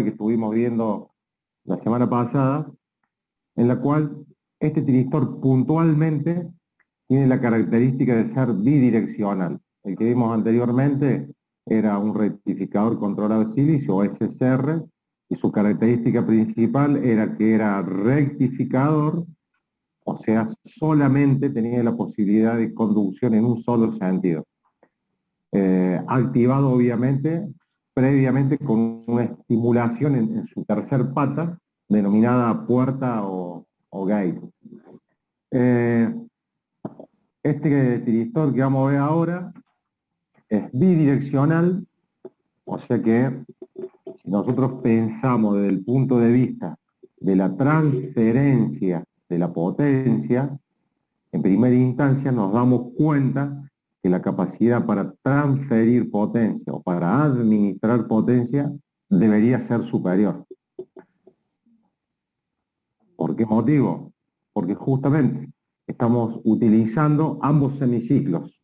que estuvimos viendo la semana pasada, en la cual este tiristor puntualmente tiene la característica de ser bidireccional. El que vimos anteriormente era un rectificador controlado de silicio, o SSR, y su característica principal era que era rectificador, o sea, solamente tenía la posibilidad de conducción en un solo sentido. Activado obviamente previamente con una estimulación en su tercer pata, denominada puerta o gate. Este tiristor que vamos a ver ahora es bidireccional, o sea que si nosotros pensamos desde el punto de vista de la transferencia de la potencia, en primera instancia nos damos cuenta que la capacidad para transferir potencia o para administrar potencia debería ser superior. ¿Por qué motivo? Porque justamente estamos utilizando ambos semiciclos.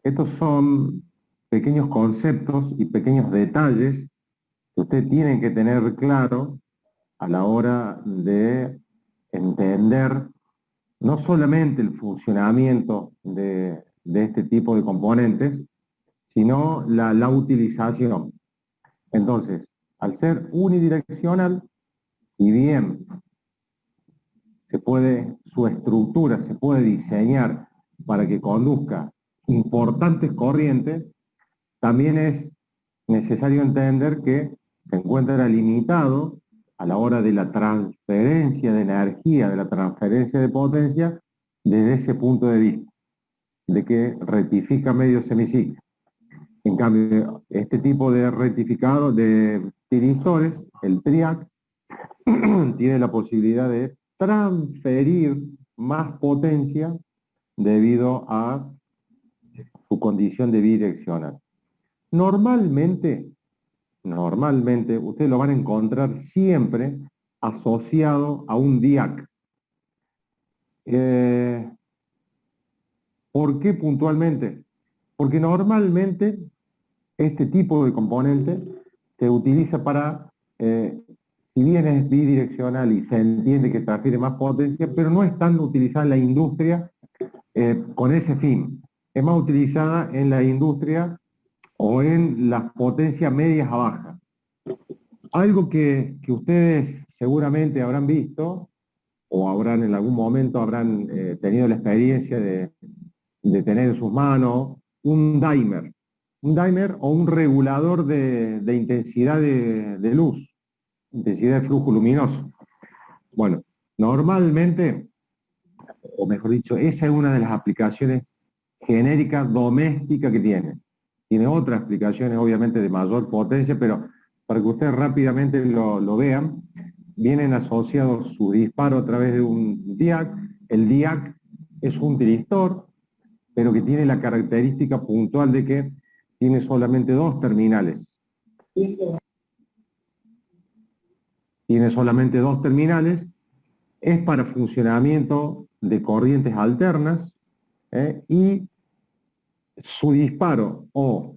Estos son pequeños conceptos y pequeños detalles que usted tiene que tener claro a la hora de entender no solamente el funcionamiento de este tipo de componentes, sino la utilización. Entonces, al ser unidireccional, si bien su estructura se puede diseñar para que conduzca importantes corrientes, también es necesario entender que se encuentra limitado a la hora de la transferencia de energía, de la transferencia de potencia, desde ese punto de vista, de que rectifica medio semiciclo. En cambio, este tipo de rectificado de tiristores, el TRIAC, tiene la posibilidad de transferir más potencia debido a su condición de bidireccional. Normalmente, ustedes lo van a encontrar siempre asociado a un DIAC. ¿Por qué puntualmente? Porque normalmente este tipo de componente se utiliza para, si bien es bidireccional y se entiende que transfiere más potencia, pero no es tan utilizada en la industria con ese fin. Es más utilizada en la industria o en las potencias medias a bajas. Algo que ustedes seguramente habrán visto o habrán en algún momento habrán tenido la experiencia de tener en sus manos un dimer. Un dimer o un regulador de intensidad de luz, intensidad de flujo luminoso. Bueno, normalmente, o mejor dicho, esa es una de las aplicaciones genéricas domésticas que tiene. Tiene otras aplicaciones, obviamente, de mayor potencia, pero para que ustedes rápidamente lo vean, vienen asociados su disparo a través de un DIAC. El DIAC es un tiristor, pero que tiene la característica puntual de que tiene solamente dos terminales. Tiene solamente dos terminales, es para funcionamiento de corrientes alternas, y su disparo o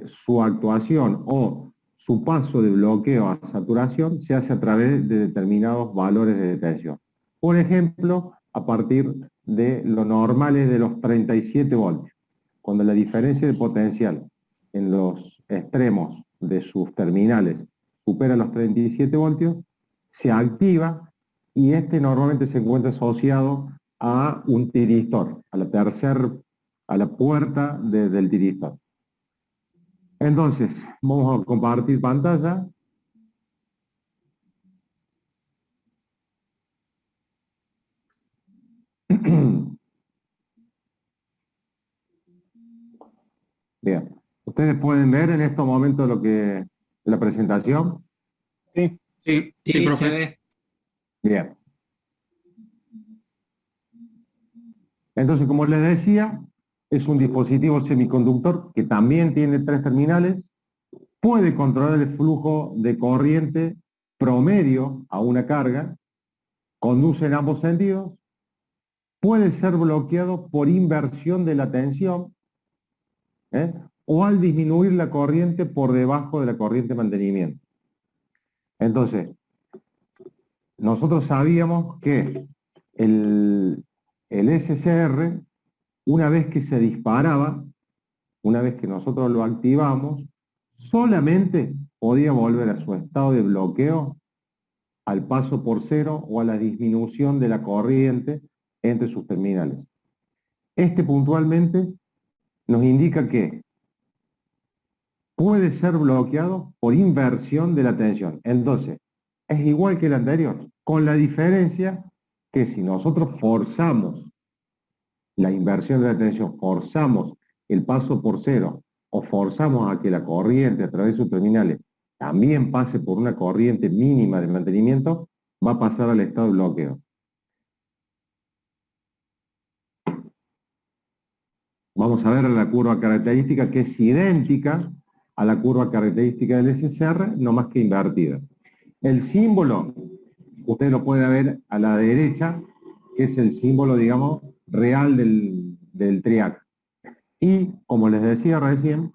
su actuación o su paso de bloqueo a saturación se hace a través de determinados valores de detención. Por ejemplo, a partir de lo normal es de los 37 voltios. Cuando la diferencia de potencial en los extremos de sus terminales supera los 37 voltios, se activa y este normalmente se encuentra asociado a un tiristor, a la puerta del tiristor. Entonces, vamos a compartir pantalla. Bien, ustedes pueden ver en estos momentos la presentación. Sí, sí, sí, profe. Bien. Entonces, como les decía, es un dispositivo semiconductor que también tiene tres terminales, puede controlar el flujo de corriente promedio a una carga, conduce en ambos sentidos, puede ser bloqueado por inversión de la tensión, o al disminuir la corriente por debajo de la corriente de mantenimiento. Entonces, nosotros sabíamos que el SCR, una vez que se disparaba, una vez que nosotros lo activamos, solamente podía volver a su estado de bloqueo al paso por cero o a la disminución de la corriente entre sus terminales. Este puntualmente nos indica que puede ser bloqueado por inversión de la tensión. Entonces, es igual que el anterior, con la diferencia que si nosotros forzamos la inversión de la tensión, forzamos el paso por cero o forzamos a que la corriente a través de sus terminales también pase por una corriente mínima de mantenimiento, va a pasar al estado de bloqueo. Vamos a ver la curva característica que es idéntica a la curva característica del SCR, no más que invertida. El símbolo, usted lo puede ver a la derecha, que es el símbolo, digamos, real del triac. Y, como les decía recién,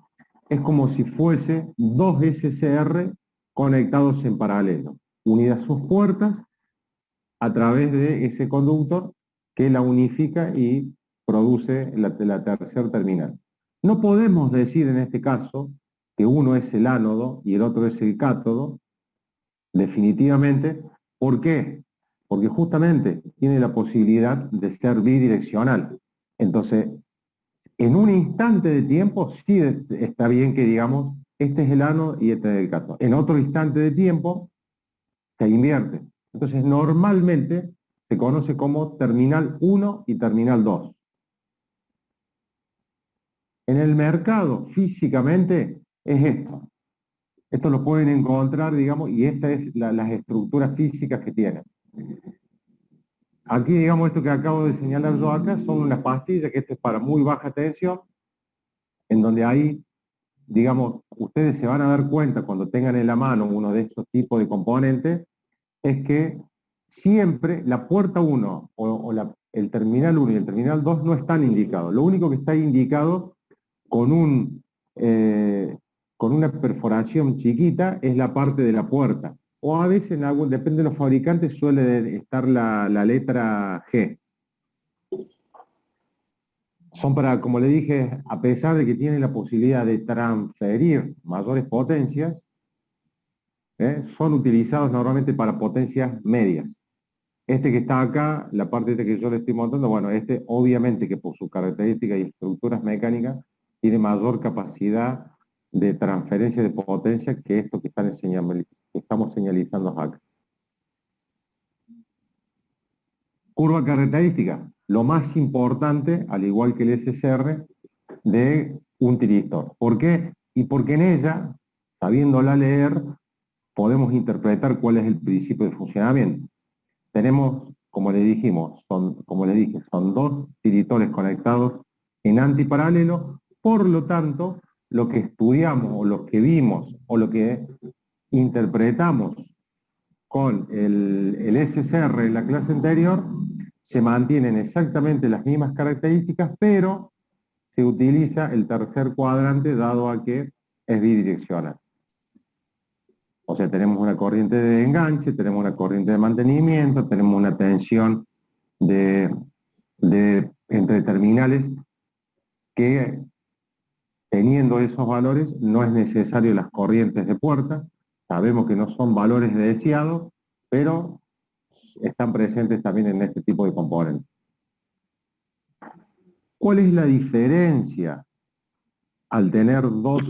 es como si fuese dos SCR conectados en paralelo, unidas sus puertas a través de ese conductor que la unifica y produce la tercera terminal. No podemos decir en este caso que uno es el ánodo y el otro es el cátodo, definitivamente. ¿Por qué? Porque justamente tiene la posibilidad de ser bidireccional. Entonces, en un instante de tiempo sí está bien que digamos, este es el ánodo y este es el cátodo. En otro instante de tiempo se invierte. Entonces, normalmente se conoce como terminal 1 y terminal 2. En el mercado, físicamente, es esto. Esto lo pueden encontrar, digamos, y esta es las estructuras físicas que tienen. Aquí, digamos, esto que acabo de señalar yo acá, son unas pastillas, que esto es para muy baja tensión, en donde ahí, digamos, ustedes se van a dar cuenta cuando tengan en la mano uno de estos tipos de componentes, es que siempre la puerta 1 el terminal 1 y el terminal 2 no están indicados. Lo único que está indicado con una perforación chiquita es la parte de la puerta. O a veces, depende de los fabricantes, suele estar la letra G. Son para, como le dije, a pesar de que tienen la posibilidad de transferir mayores potencias, son utilizados normalmente para potencias medias. Este que está acá, la parte esta que yo le estoy montando, bueno, este obviamente que por sus características y estructuras mecánicas tiene mayor capacidad de transferencia de potencia que esto que estamos señalizando acá. Curva característica, lo más importante, al igual que el SCR, de un tiristor. ¿Por qué? Y porque en ella, sabiéndola leer, podemos interpretar cuál es el principio de funcionamiento. Tenemos, como le dije, son dos tiritores conectados en antiparalelo. Por lo tanto, lo que estudiamos o lo que vimos o lo que interpretamos con el SCR en la clase anterior se mantienen exactamente las mismas características, pero se utiliza el tercer cuadrante dado a que es bidireccional. O sea, tenemos una corriente de enganche, tenemos una corriente de mantenimiento, tenemos una tensión entre terminales que, teniendo esos valores, no es necesario las corrientes de puerta. Sabemos que no son valores deseados, pero están presentes también en este tipo de componentes. ¿Cuál es la diferencia al tener dos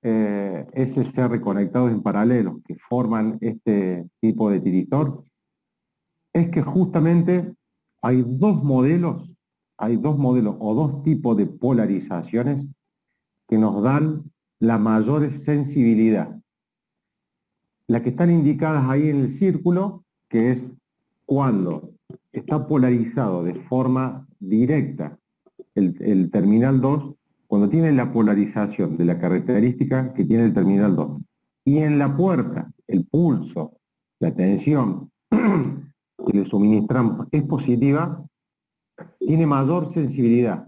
SCR conectados en paralelo que forman este tipo de tiristor? Es que justamente hay dos modelos o dos tipos de polarizaciones que nos dan la mayor sensibilidad. Las que están indicadas ahí en el círculo, que es cuando está polarizado de forma directa el terminal 2, cuando tiene la polarización de la característica que tiene el terminal 2. Y en la puerta, el pulso, la tensión que le suministramos es positiva, tiene mayor sensibilidad.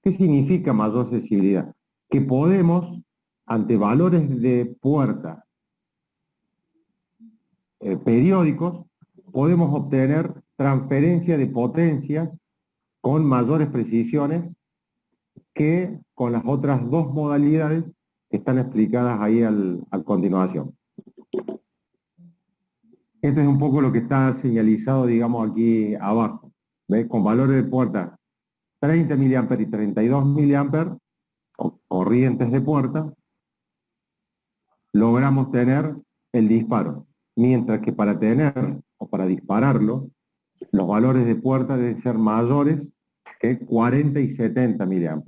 ¿Qué significa mayor sensibilidad? que podemos, ante valores de puerta periódicos, podemos obtener transferencia de potencias con mayores precisiones que con las otras dos modalidades que están explicadas ahí a continuación. Esto es un poco lo que está señalizado, digamos, aquí abajo. ¿Ves? Con valores de puerta 30 mA y 32 mA, o corrientes de puerta, logramos tener el disparo. Mientras que para tener o para dispararlo, los valores de puerta deben ser mayores que 40 y 70 mA.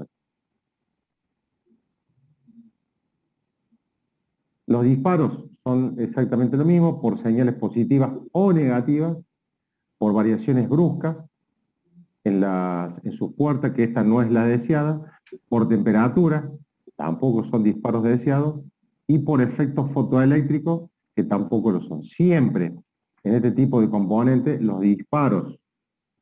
Los disparos son exactamente lo mismo, por señales positivas o negativas, por variaciones bruscas en sus puertas, que esta no es la deseada, por temperatura, tampoco son disparos deseados, y por efectos fotoeléctricos, que tampoco lo son. Siempre en este tipo de componentes, los disparos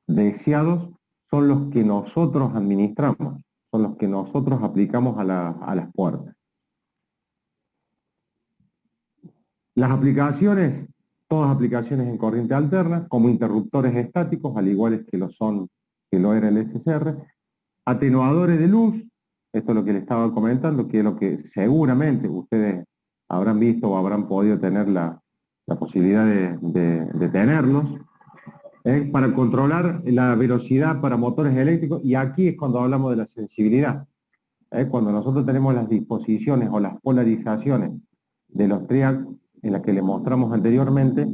deseados son los que nosotros administramos, son los que nosotros aplicamos a las puertas. Las aplicaciones, todas aplicaciones en corriente alterna, como interruptores estáticos, al igual que lo era el SCR, atenuadores de luz, esto es lo que les estaba comentando, que es lo que seguramente ustedes habrán visto o habrán podido tener la posibilidad de tenerlos, para controlar la velocidad para motores eléctricos, y aquí es cuando hablamos de la sensibilidad. Cuando nosotros tenemos las disposiciones o las polarizaciones de los triac en las que les mostramos anteriormente,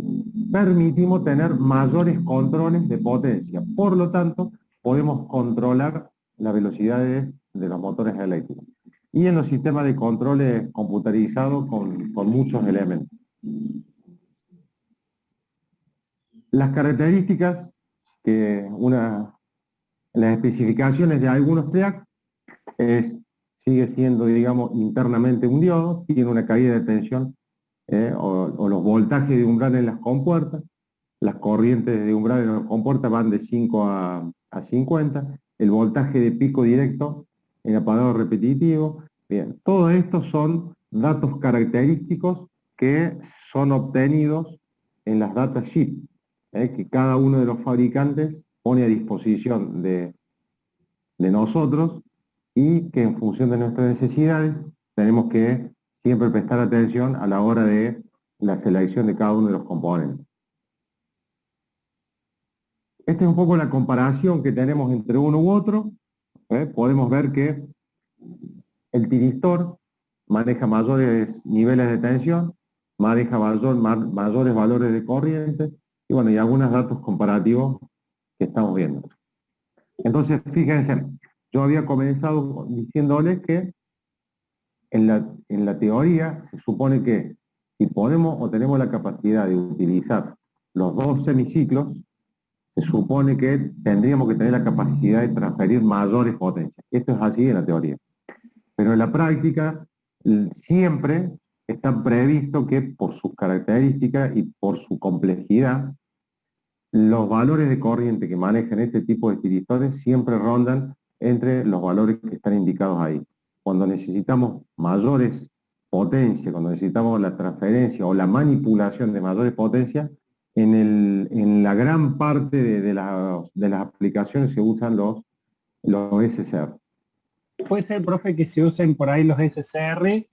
permitimos tener mayores controles de potencia. Por lo tanto, podemos controlar las velocidades de los motores eléctricos. Y en los sistemas de controles computarizados con muchos elementos. Las características, las especificaciones de algunos triac sigue siendo, digamos, internamente un diodo, tiene una caída de tensión o los voltajes de umbral en las compuertas, las corrientes de umbral en las compuertas van de 5 a 50, el voltaje de pico directo en apagado repetitivo. Bien, todo esto son datos característicos que son obtenidos en las datasheets, que cada uno de los fabricantes pone a disposición de nosotros, y que en función de nuestras necesidades tenemos que siempre prestar atención a la hora de la selección de cada uno de los componentes. Esta es un poco la comparación que tenemos entre uno u otro. Podemos ver que el tiristor maneja mayores niveles de tensión, maneja mayores valores de corriente, y bueno, y algunos datos comparativos que estamos viendo. Entonces, fíjense, yo había comenzado diciéndoles que en la teoría se supone que si podemos o tenemos la capacidad de utilizar los dos semiciclos, se supone que tendríamos que tener la capacidad de transferir mayores potencias. Esto es así en la teoría. Pero en la práctica siempre está previsto que por sus características y por su complejidad, los valores de corriente que manejan este tipo de tiristores siempre rondan entre los valores que están indicados ahí. Cuando necesitamos mayores potencias, cuando necesitamos la transferencia o la manipulación de mayores potencias, en la gran parte de las aplicaciones se usan los SCR. Puede ser, profe, que se usen por ahí los SCR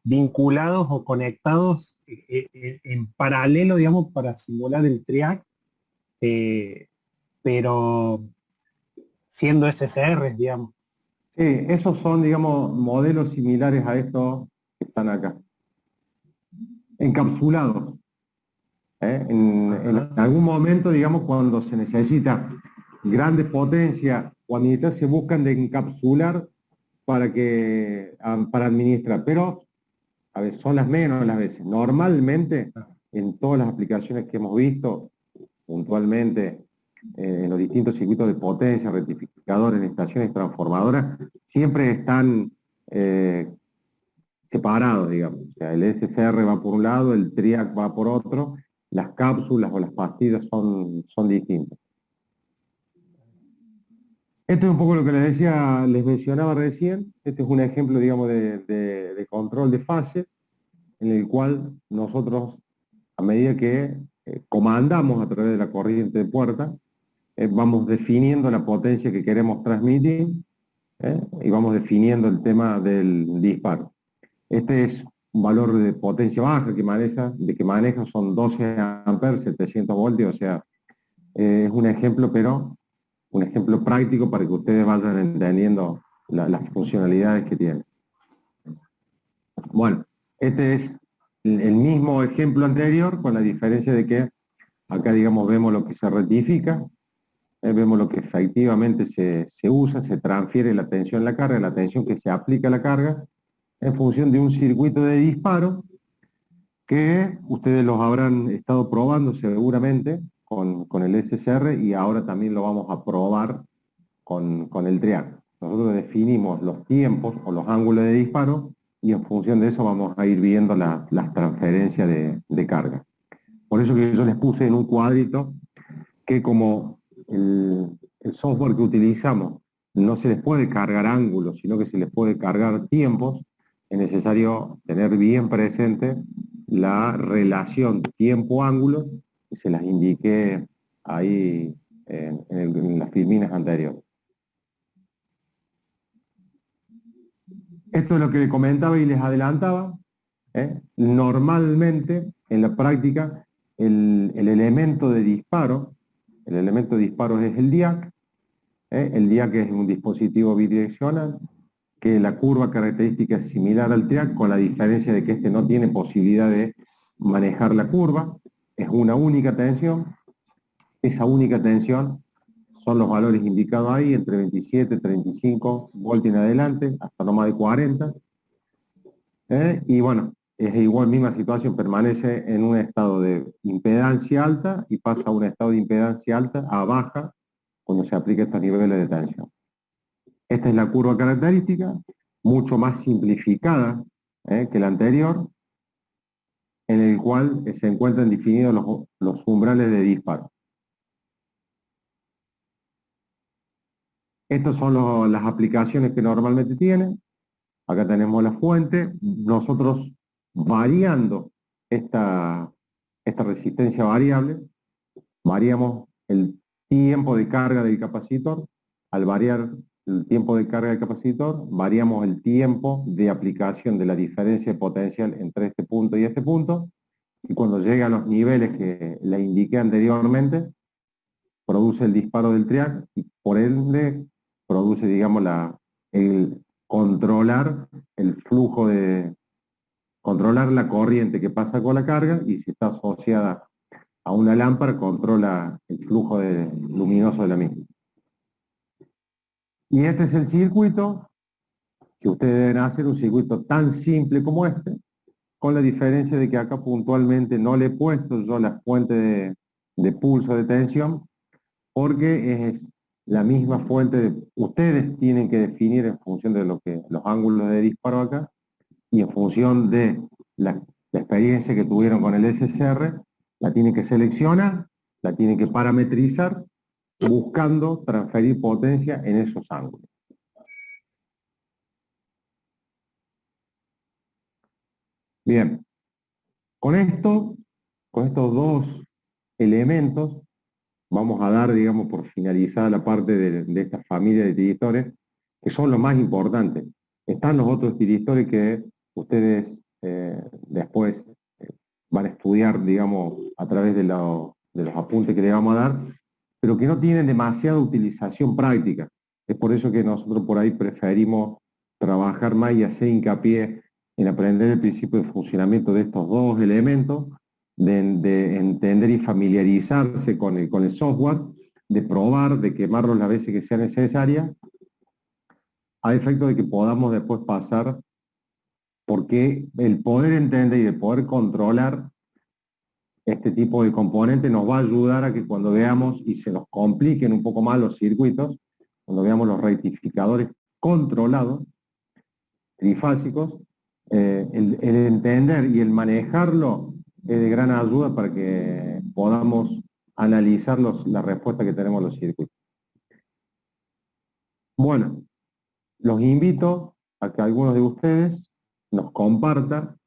vinculados o conectados en paralelo, digamos, para simular el triac, pero siendo SCR, digamos. Sí, esos son, digamos, modelos similares a estos que están acá. Encapsulados. En algún momento, digamos, cuando se necesita grandes potencias o administrar, se buscan de encapsular para administrar, pero a veces son las menos las veces. Normalmente, en todas las aplicaciones que hemos visto, puntualmente, en los distintos circuitos de potencia, rectificadores, en estaciones transformadoras, siempre están separados, digamos. O sea, el SCR va por un lado, el triac va por otro, las cápsulas o las pastillas son distintas. Esto es un poco lo que les decía, les mencionaba recién. Este es un ejemplo, digamos, de control de fase, en el cual nosotros, a medida que comandamos a través de la corriente de puerta, vamos definiendo la potencia que queremos transmitir, y vamos definiendo el tema del disparo. Este es un valor de potencia baja que maneja son 12 amperes, 700 voltios, o sea, es un ejemplo, pero un ejemplo práctico para que ustedes vayan entendiendo las funcionalidades que tiene. Bueno, este es el mismo ejemplo anterior, con la diferencia de que acá, digamos, vemos lo que se rectifica, vemos lo que efectivamente se usa, se transfiere la tensión a la carga, la tensión que se aplica a la carga, en función de un circuito de disparo que ustedes los habrán estado probando seguramente con el SSR, y ahora también lo vamos a probar con el TRIAC. Nosotros definimos los tiempos o los ángulos de disparo, y en función de eso vamos a ir viendo las transferencias de carga. Por eso que yo les puse en un cuadrito que, como el software que utilizamos no se les puede cargar ángulos, sino que se les puede cargar tiempos, es necesario tener bien presente la relación tiempo-ángulo, que se las indiqué ahí en las filminas anteriores. Esto es lo que les comentaba y les adelantaba. Normalmente, en la práctica, el elemento de disparo es el DIAC. El DIAC es un dispositivo bidireccional, que la curva característica es similar al TRIAC, con la diferencia de que este no tiene posibilidad de manejar la curva, es una única tensión. Esa única tensión son los valores indicados ahí, entre 27, 35 voltios en adelante, hasta no más de 40. Y bueno, es igual, misma situación, permanece en un estado de impedancia alta y pasa a un estado de impedancia alta a baja cuando se aplica estos niveles de tensión. Esta es la curva característica, mucho más simplificada que la anterior, en el cual se encuentran definidos los umbrales de disparo. Estas son las aplicaciones que normalmente tienen. Acá tenemos la fuente. Nosotros, variando esta resistencia variable, variamos el tiempo de carga del capacitor. Al variar el tiempo de carga del capacitor, variamos el tiempo de aplicación de la diferencia de potencial entre este punto y este punto, y cuando llega a los niveles que le indiqué anteriormente, produce el disparo del TRIAC, y por ende produce, digamos, el controlar el flujo controlar la corriente que pasa con la carga, y si está asociada a una lámpara, controla el flujo luminoso de la misma. Y este es el circuito que ustedes deben hacer, un circuito tan simple como este, con la diferencia de que acá puntualmente no le he puesto yo la fuente de pulso de tensión, porque es la misma fuente. Ustedes tienen que definir en función de los ángulos de disparo acá, y en función de la experiencia que tuvieron con el SSR, la tienen que seleccionar, la tienen que parametrizar, buscando transferir potencia en esos ángulos. Bien, con estos dos elementos, vamos a dar, digamos, por finalizada la parte de esta familia de tiristores, que son los más importantes. Están los otros tiristores que ustedes después van a estudiar, digamos, a través de los apuntes que le vamos a dar, pero que no tienen demasiada utilización práctica. Es por eso que nosotros por ahí preferimos trabajar más y hacer hincapié en aprender el principio de funcionamiento de estos dos elementos, de entender y familiarizarse con el software, de probar, de quemarlos las veces que sea necesaria, a efecto de que podamos después pasar, porque el poder entender y el poder controlar este tipo de componente nos va a ayudar a que cuando veamos y se nos compliquen un poco más los circuitos, cuando veamos los rectificadores controlados, trifásicos, el entender y el manejarlo es de gran ayuda para que podamos analizar la respuesta que tenemos a los circuitos. Bueno, los invito a que algunos de ustedes nos compartan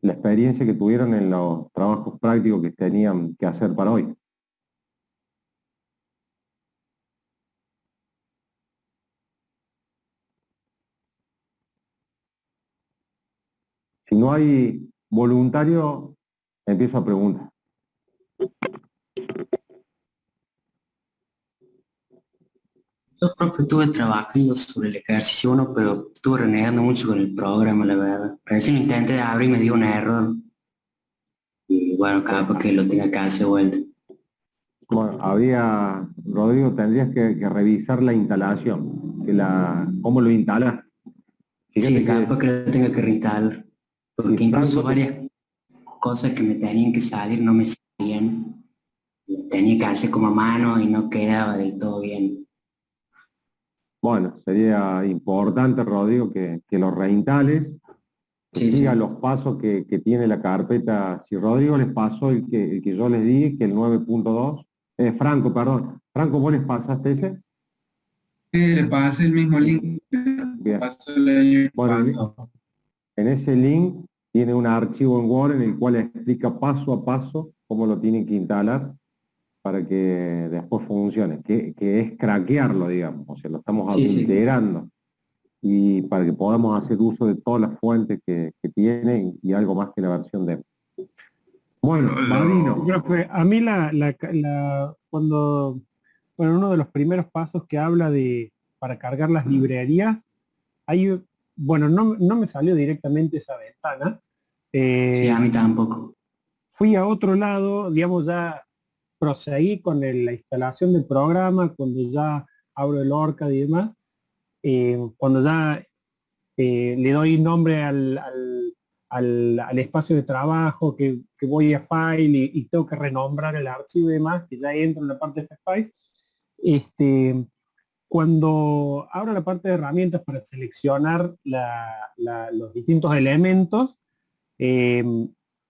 la experiencia que tuvieron en los trabajos prácticos que tenían que hacer para hoy. Si no hay voluntario, empiezo a preguntar. Yo, profe, estuve trabajando sobre el ejercicio 1, pero estuve renegando mucho con el programa, la verdad. Recién intenté abrir y me dio un error. Y bueno, capaz que lo tenga que hacer de vuelta. Bueno, Rodrigo, tendrías que revisar la instalación, cómo lo instalas. Fíjate Sí, capaz que lo tenga que reinstalar. Porque si incluso Franco varias cosas que me tenían que salir no me salían. Tenía que hacer como a mano y no quedaba del todo bien. bueno, sería importante, Rodrigo, que lo reinstales, que Sí, siga sí. los pasos que tiene la carpeta. Si Rodrigo les pasó el que yo les di, que el 9.2, Franco, perdón. Franco, ¿vos les pasaste ese? Le pasé el mismo link que Bien. pasó el año Bueno, pasado. en ese link tiene un archivo en Word en el cual explica paso a paso cómo lo tienen que instalar para que después funcione, que es craquearlo, digamos, o sea, lo estamos Sí, sí. integrando y para que podamos hacer uso de todas las fuentes que tiene y algo más que la versión demo. Bueno, Badino. Profe, a mí cuando, bueno, uno de los primeros pasos que habla de para cargar las librerías, hay, bueno, no me salió directamente esa ventana. Sí, a Eh, mí tampoco. Fui a otro lado, digamos, ya proseguí con la instalación del programa, cuando ya abro el ORCAD y demás, cuando ya le doy nombre al espacio de trabajo, que voy a File y tengo que renombrar el archivo y demás, que ya entro en la parte de Spice. Cuando abro la parte de herramientas para seleccionar los distintos elementos, eh,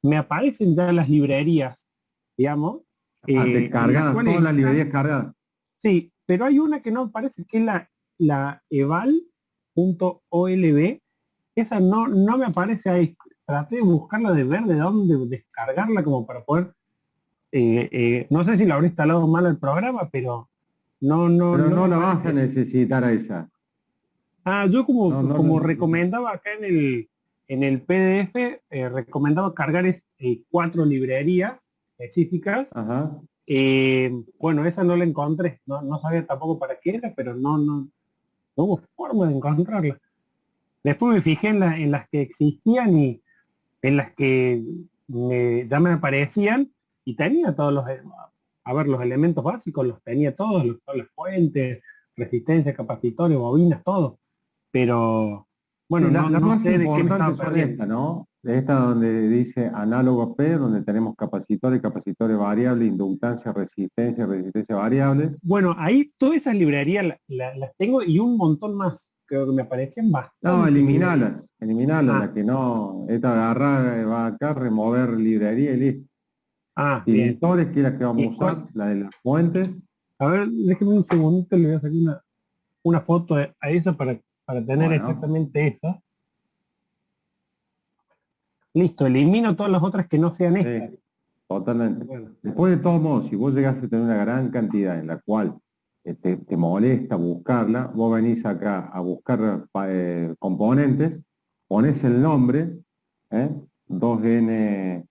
me aparecen ya las librerías, digamos, Te en las cargadas, cuales todas las están, librerías cargadas. sí, pero hay una que no aparece, que es la eval.olb. Esa no me aparece ahí. Traté de buscarla, de ver de dónde descargarla como para poder, no sé si la habré instalado mal el programa, pero Pero no me no la vas aparece a eso. necesitar a esa. Yo No, no la como necesitas. recomendaba acá en el PDF, recomendaba cargar 4 librerías específicas. Ajá. Bueno, esa no la encontré, no sabía tampoco para qué era, pero no hubo forma de encontrarla. Después me fijé en las que existían y en las que ya me aparecían y tenía todos a ver, los elementos básicos los tenía todos, todas las fuentes, resistencia, capacitores, bobinas, todo. Pero Sí, bueno, las no más sé de qué me importantes estaba son perdiendo. estas, ¿no? Esta donde dice análogo P, donde tenemos capacitores variables, inductancia, resistencia variable. Bueno, ahí todas esas librerías las tengo y un montón más. Creo que me aparecen No, bastantes librerías. eliminalas, la Ah, que no, esta agarrar, va acá, remover librería y listo. bien. Directores, que es la que vamos ¿Y a usar, la de las fuentes. A ver, déjeme un segundito, le voy a sacar una foto a esa para tener Bueno, exactamente esas. Listo, elimino todas las otras que no sean estas. sí, totalmente. Bueno, Después de todos modos, si vos llegás a tener una gran cantidad en la cual te molesta buscarla, vos venís acá a buscar componentes, pones el nombre, ¿eh? 2N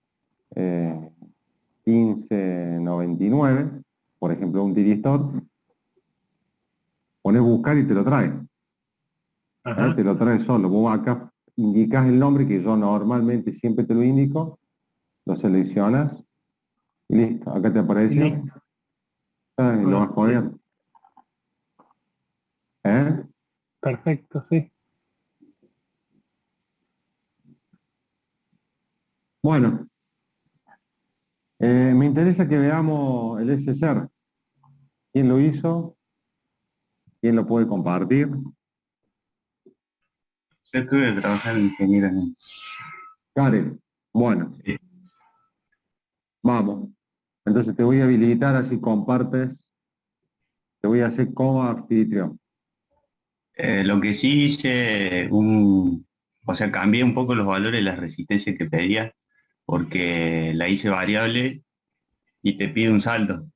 1599, por ejemplo, un tiristor, pones buscar y te lo trae. ajá, Te lo trae solo. Vos acá indicás el nombre que yo normalmente siempre te lo indico, lo seleccionas y listo, acá te apareció, listo. y lo vas Sí, corriendo. ¿Eh? perfecto, sí. Bueno, me interesa que veamos el SSR. ¿Quién lo hizo? ¿Quién lo puede compartir? Yo tuve que trabajar de ingeniero en Karen. Bueno, sí. vamos. Entonces te voy a habilitar así compartes. Te voy a hacer como anfitrión. Lo que sí hice, o sea, cambié un poco los valores de la resistencia que pedía, porque la hice variable y te pide un salto.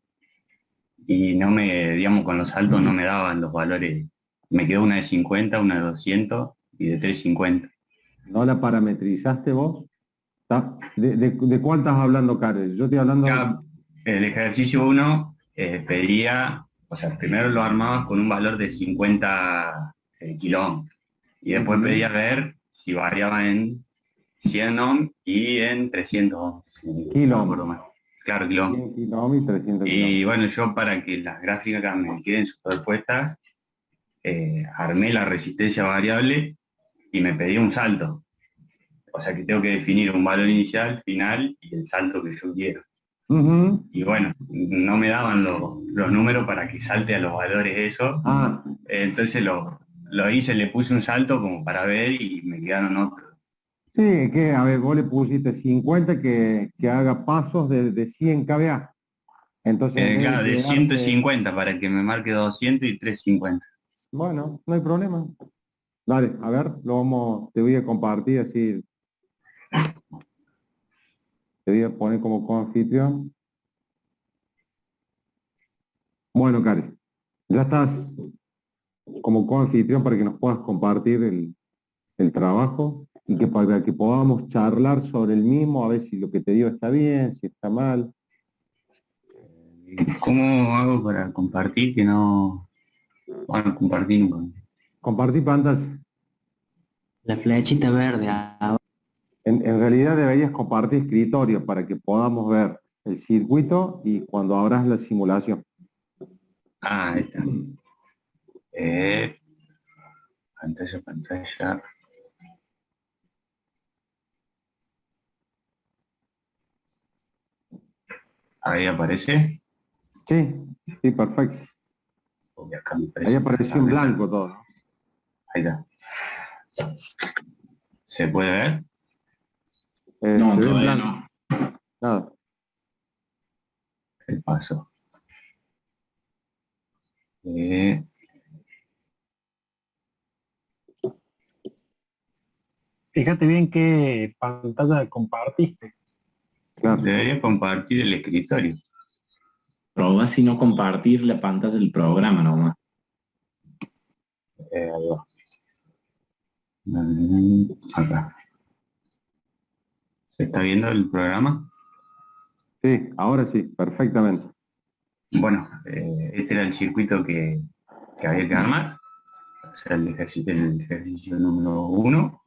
Y no me, digamos, con los saltos no me daban los valores. Me quedó una de 50, una de 200 y de 350. ¿No la parametrizaste vos? ¿De cuál estás hablando, Karel? Yo estoy hablando... Ya, el ejercicio uno pedía, o sea, primero lo armabas con un valor de 50 kilómetros y después Ujú. pedía ver si variaba en 100 ohm y en 300 ohm, si no me acuerdo Kilómetros. más. Claro, kilómetros. 100 kilómetros y 300 Y kilómetros. bueno, yo para que las gráficas me queden superpuestas, armé la resistencia variable y me pedí un salto. O sea que tengo que definir un valor inicial, final y el salto que yo quiero. Ujú. Y bueno, no me daban los números para que salte a los valores eso. Ah, Entonces lo hice, le puse un salto como para ver y me quedaron otros. sí, que a ver, vos le pusiste 50 que haga pasos de 100 kVA. Entonces, en vez Claro, de de quedarte, 150 para que me marque 200 y 350. bueno, no hay problema. Dale, a ver, te voy a compartir así, te voy a poner como coanfitrión. Bueno, Cari, ya estás como coanfitrión para que nos puedas compartir el trabajo y que para que podamos charlar sobre el mismo, a ver si lo que te digo está bien, si está mal. ¿Cómo hago para compartir que no... Bueno, compartir nunca. Compartir pantalla. La flechita verde. En realidad deberías compartir escritorio para que podamos ver el circuito y cuando abras la simulación. Ah, ahí está. Eh, pantalla. Ahí aparece. Sí, sí, perfecto. Porque acá me Ahí parece una apareció en tableta. blanco todo, ¿no? Ahí está. ¿Se puede ver? Se ve en blanco. Nada. El paso. Eh, Fíjate bien qué pantalla compartiste. Claro. debería compartir el escritorio. Proba si no compartir la pantalla del programa nomás. Ahí va. Acá. ¿Se está viendo el programa? Sí, ahora sí, perfectamente. Bueno, este era el circuito que había que armar. O sea, el ejercicio número uno.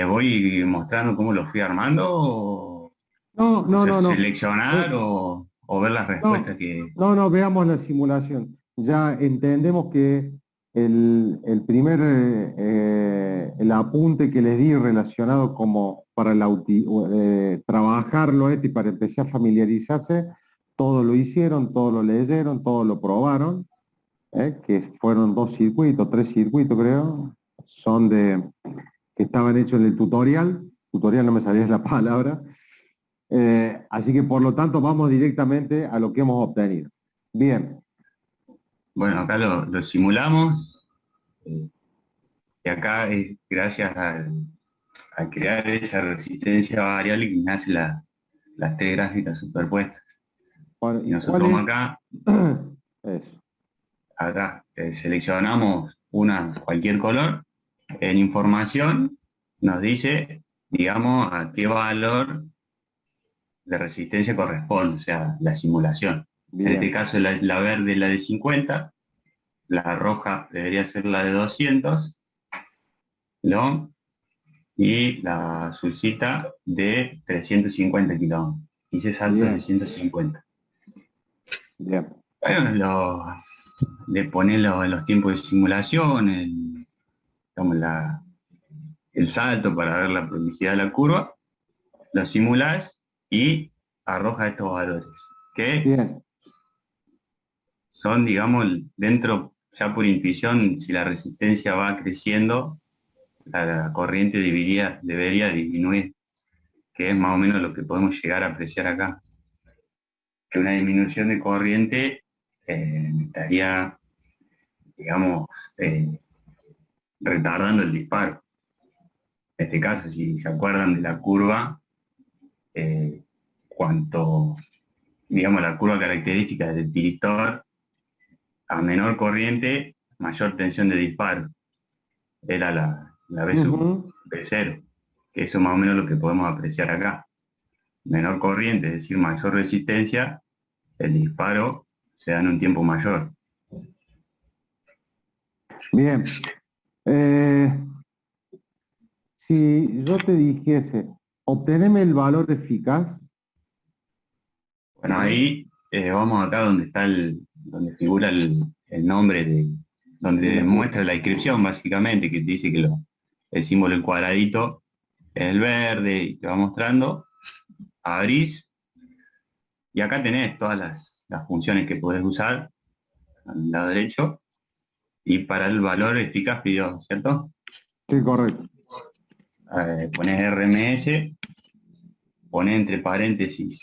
¿Voy mostrando cómo lo fui armando? No, O no, sea, no, no. seleccionar o ver las No, respuestas que... no, veamos la simulación. Ya entendemos que el primer el apunte que les di relacionado como para trabajarlo y para empezar a familiarizarse, todo lo hicieron, todo lo leyeron, todo lo probaron, que fueron 2 circuitos, 3 circuitos creo, que estaban hechos en el tutorial no me salía la palabra. Así que por lo tanto vamos directamente a lo que hemos obtenido. Bien, Bueno, acá lo simulamos. Y acá es gracias a crear esa resistencia variable que nace las tres gráficas superpuestas. bueno, Si ¿y nosotros cuál vamos es? acá, Eso, seleccionamos cualquier color, en información nos dice, digamos, a qué valor de resistencia corresponde, o sea, la simulación. En este bien, caso la verde es la de 50, la roja debería ser la de 200, ¿no? Y la azulcita de 350 kilómetros. Hice saltos de bien, 150. bien, Bueno, le pones los tiempos de simulación, digamos, el salto para ver la prolijidad de la curva, lo simulás y arroja estos valores, que bien, son, digamos, dentro, ya por intuición, si la resistencia va creciendo, la corriente debería disminuir, que es más o menos lo que podemos llegar a apreciar acá. Que una disminución de corriente estaría digamos, retardando el disparo. En este caso, si se acuerdan de la curva, cuanto, digamos, la curva característica del tiristor, a menor corriente, mayor tensión de disparo. Era la B sub B0, que eso es más o menos lo que podemos apreciar acá. Menor corriente, es decir, mayor resistencia, el disparo se da en un tiempo mayor. Bien. Si yo te dijese, obteneme el valor eficaz. Bueno, ahí vamos acá donde está donde figura el nombre donde muestra la inscripción básicamente, que te dice que el símbolo en cuadradito es el verde y te va mostrando, abrís, y acá tenés todas las funciones que podés usar al lado derecho, y para el valor eficaz pidió, ¿cierto? Sí, correcto. Pones RMS, pones entre paréntesis,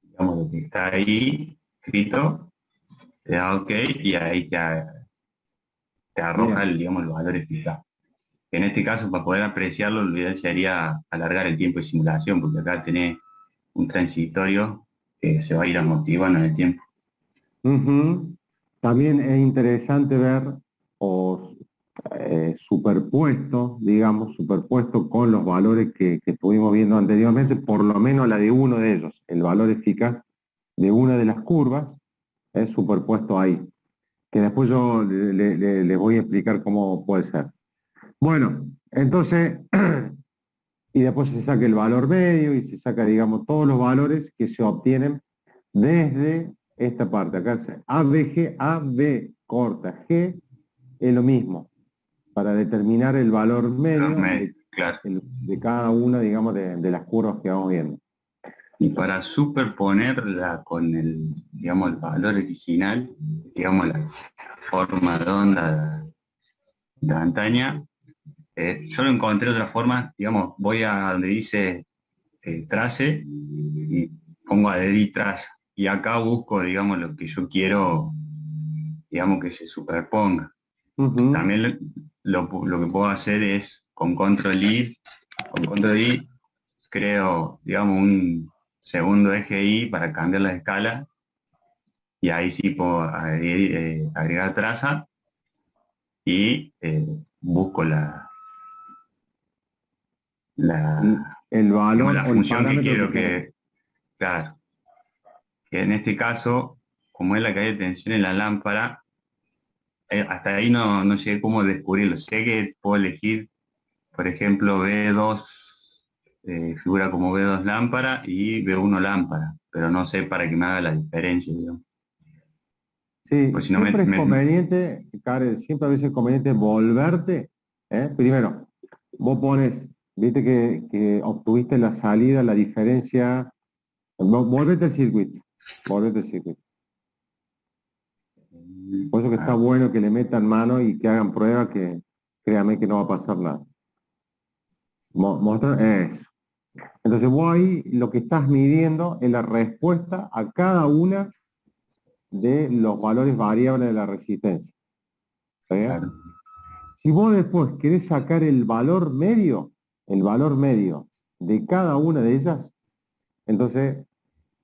digamos, lo que está ahí escrito, te da OK y ahí te arroja digamos, el valor eficaz. En este caso, para poder apreciarlo, lo ideal sería alargar el tiempo de simulación, porque acá tenés un transitorio que se va a ir amortiguando en el tiempo. También es interesante ver, superpuesto con los valores que estuvimos viendo anteriormente, por lo menos la de uno de ellos, el valor eficaz de una de las curvas, es superpuesto ahí, que después yo les voy a explicar cómo puede ser. Bueno, entonces, y después se saca el valor medio y se saca, digamos, todos los valores que se obtienen desde esta parte. Acá dice ABG, AB corta G, es lo mismo, para determinar el valor medio Claro. de cada una, digamos, de las curvas que vamos viendo. Y para superponerla con digamos, el valor original, digamos, la forma de onda de antaña, yo lo encontré de otra forma, digamos, voy a donde dice trace y pongo adherir traza. Y acá busco, digamos, lo que yo quiero, digamos, que se superponga. También lo que puedo hacer es con control I creo, digamos, un segundo eje I para cambiar la escala y ahí sí puedo agregar traza y busco el valor, la función que quiero claro, que en este caso, como es la caída de tensión en la lámpara, hasta ahí no llegué cómo descubrirlo. Sé que puedo elegir, por ejemplo, B2, figura como B2 lámpara y B1 lámpara, pero no sé para que me haga la diferencia, digamos. Sí, pues si no siempre es conveniente, Karen, siempre a veces es conveniente volverte. Primero, vos pones, viste que obtuviste la salida, la diferencia, volvete al circuito, volvete al circuito. Por eso que está bueno que le metan mano y que hagan pruebas, que créame que no va a pasar nada. Mostrar eso. Entonces vos ahí lo que estás midiendo es la respuesta a cada una de los valores variables de la resistencia. ¿Está bien? Claro. Si vos después querés sacar el valor medio de cada una de ellas, entonces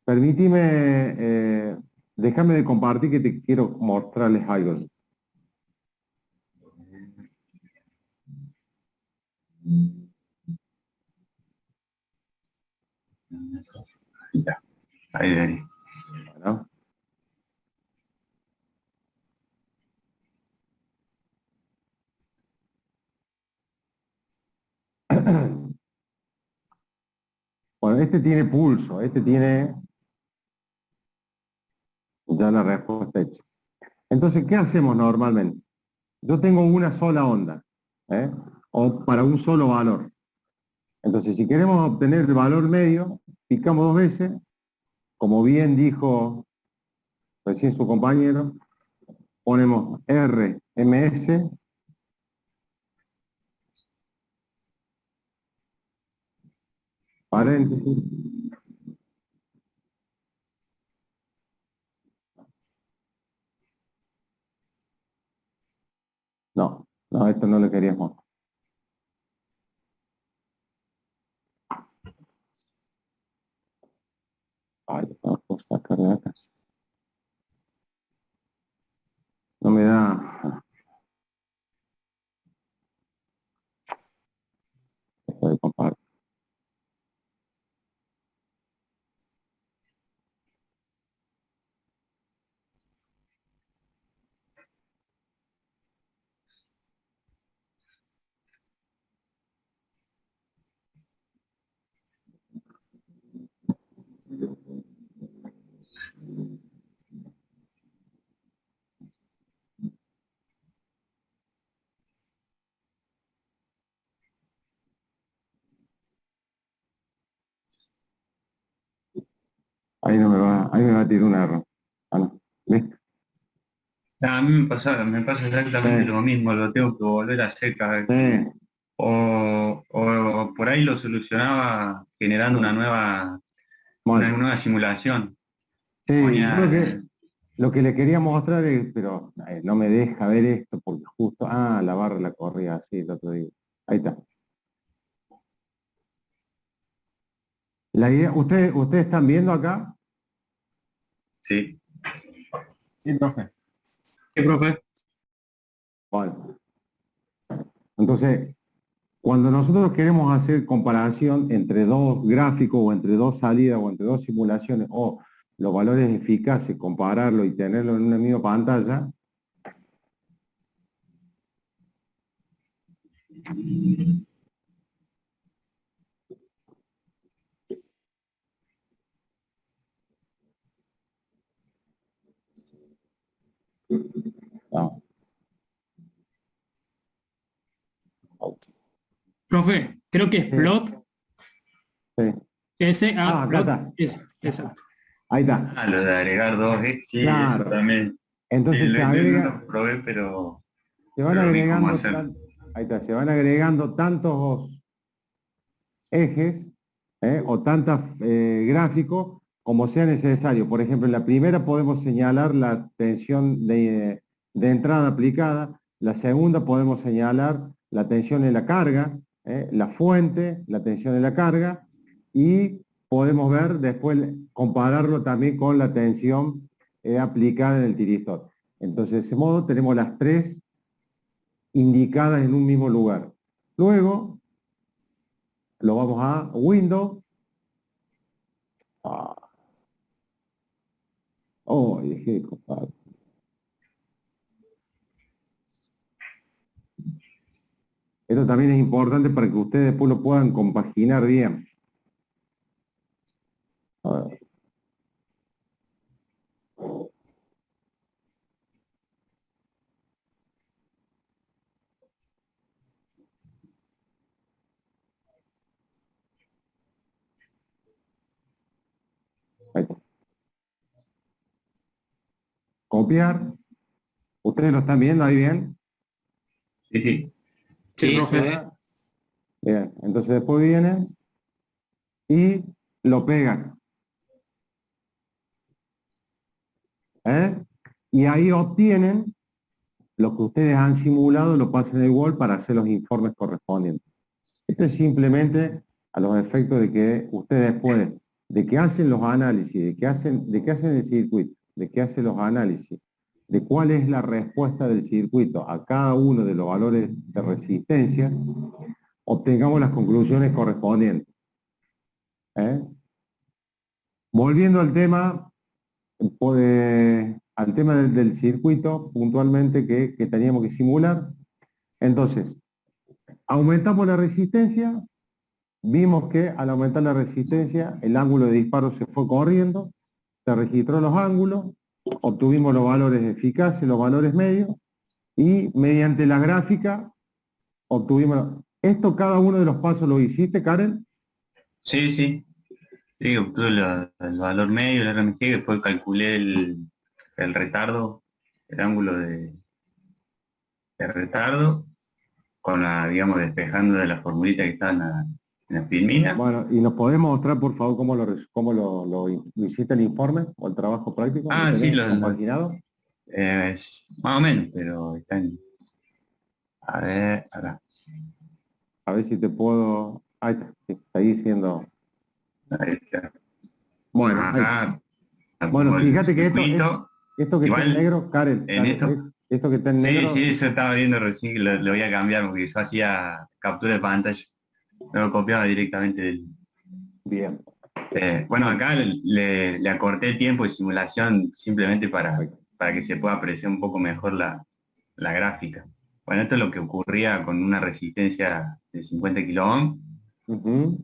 permíteme, déjame de compartir que te quiero mostrarles algo. Ya, ahí. Bueno. Bueno, este tiene pulso, este tiene ya la respuesta hecha. Entonces, ¿qué hacemos normalmente? Yo tengo una sola onda, o para un solo valor. Entonces, si queremos obtener el valor medio, picamos dos veces, como bien dijo recién su compañero, ponemos RMS, paréntesis, esto no lo querías mostrar. Ay, no puedo sacar de acá. No me da. Esto de compartir. Ahí me va a tirar un error. Ah, no. ¿Listo? A mí me pasa exactamente Sí. lo mismo, lo tengo que volver a hacer cada vez. Sí. O por ahí lo solucionaba generando una Bueno, nueva simulación. sí, yo Ponía, creo que lo que le quería mostrar es, pero no me deja ver esto porque justo, la barra la corría así el otro día. Ahí está. La idea, ¿ustedes están viendo acá? sí, Sí, profe. Sí, profe. Bueno, entonces, cuando nosotros queremos hacer comparación entre dos gráficos o entre dos salidas o entre dos simulaciones o los valores eficaces, compararlo y tenerlo en una misma pantalla, no, Profe, creo que es Sí. plot. sí. S-A, Acá plot. está. Exacto. Ahí está. lo de agregar dos, sí, Claro. eso también. Entonces Sí, se no agrega, lo probé, pero se van vi cómo agregando, hacer. ahí está, se van agregando tantos ejes o tantos gráficos como sea necesario. Por ejemplo, en la primera podemos señalar la tensión de entrada aplicada, la segunda podemos señalar la tensión en la carga, la fuente, la tensión en la carga, y podemos ver después, compararlo también con la tensión aplicada en el tiristor. Entonces, de ese modo tenemos las tres indicadas en un mismo lugar. Luego, lo vamos a Windows. Dejé de copiar. Esto también es importante para que ustedes después lo puedan compaginar bien. A ver. Ahí está. Copiar. ¿Ustedes lo están viendo ahí bien? Sí, sí. Sí, Sí, profe. Bien. Entonces después vienen y lo pegan. Y ahí obtienen lo que ustedes han simulado, lo pasan al Word para hacer los informes correspondientes. Esto es simplemente a los efectos de que ustedes pueden, de que hacen los análisis, de que hacen el circuito, de que hacen los análisis, de cuál es la respuesta del circuito a cada uno de los valores de resistencia, obtengamos las conclusiones correspondientes. Volviendo al tema, al tema del circuito puntualmente que teníamos que simular, entonces, aumentamos la resistencia. Vimos que al aumentar la resistencia, el ángulo de disparo se fue corriendo, se registró los ángulos, obtuvimos los valores eficaces, los valores medios, y mediante la gráfica obtuvimos... ¿Esto cada uno de los pasos lo hiciste, Karen? Sí, sí. Sí, obtuve el valor medio, el RMG, después calculé el retardo, el ángulo de retardo, con digamos, despejando de la formulita que está en la filmina. Bueno, ¿y nos podés mostrar, por favor, cómo lo hiciste el informe o el trabajo práctico? ¿Lo Sí, tenés compaginado? más o menos, pero está A ver, acá. A ver si te puedo... Ahí está, sí, seguí siendo... Ahí está. Bueno, ahí. Acá. Bueno, fíjate que circuito. esto que está en Igual, negro, Karen, en esto. esto que está en Sí, negro, sí, eso estaba viendo recién que lo voy a cambiar porque yo hacía captura de pantalla. No lo copiaba directamente del. bien. Bueno, acá le acorté el tiempo de simulación simplemente para que se pueda apreciar un poco mejor la gráfica. Bueno, esto es lo que ocurría con una resistencia de 50 kilo ohm. Ujú.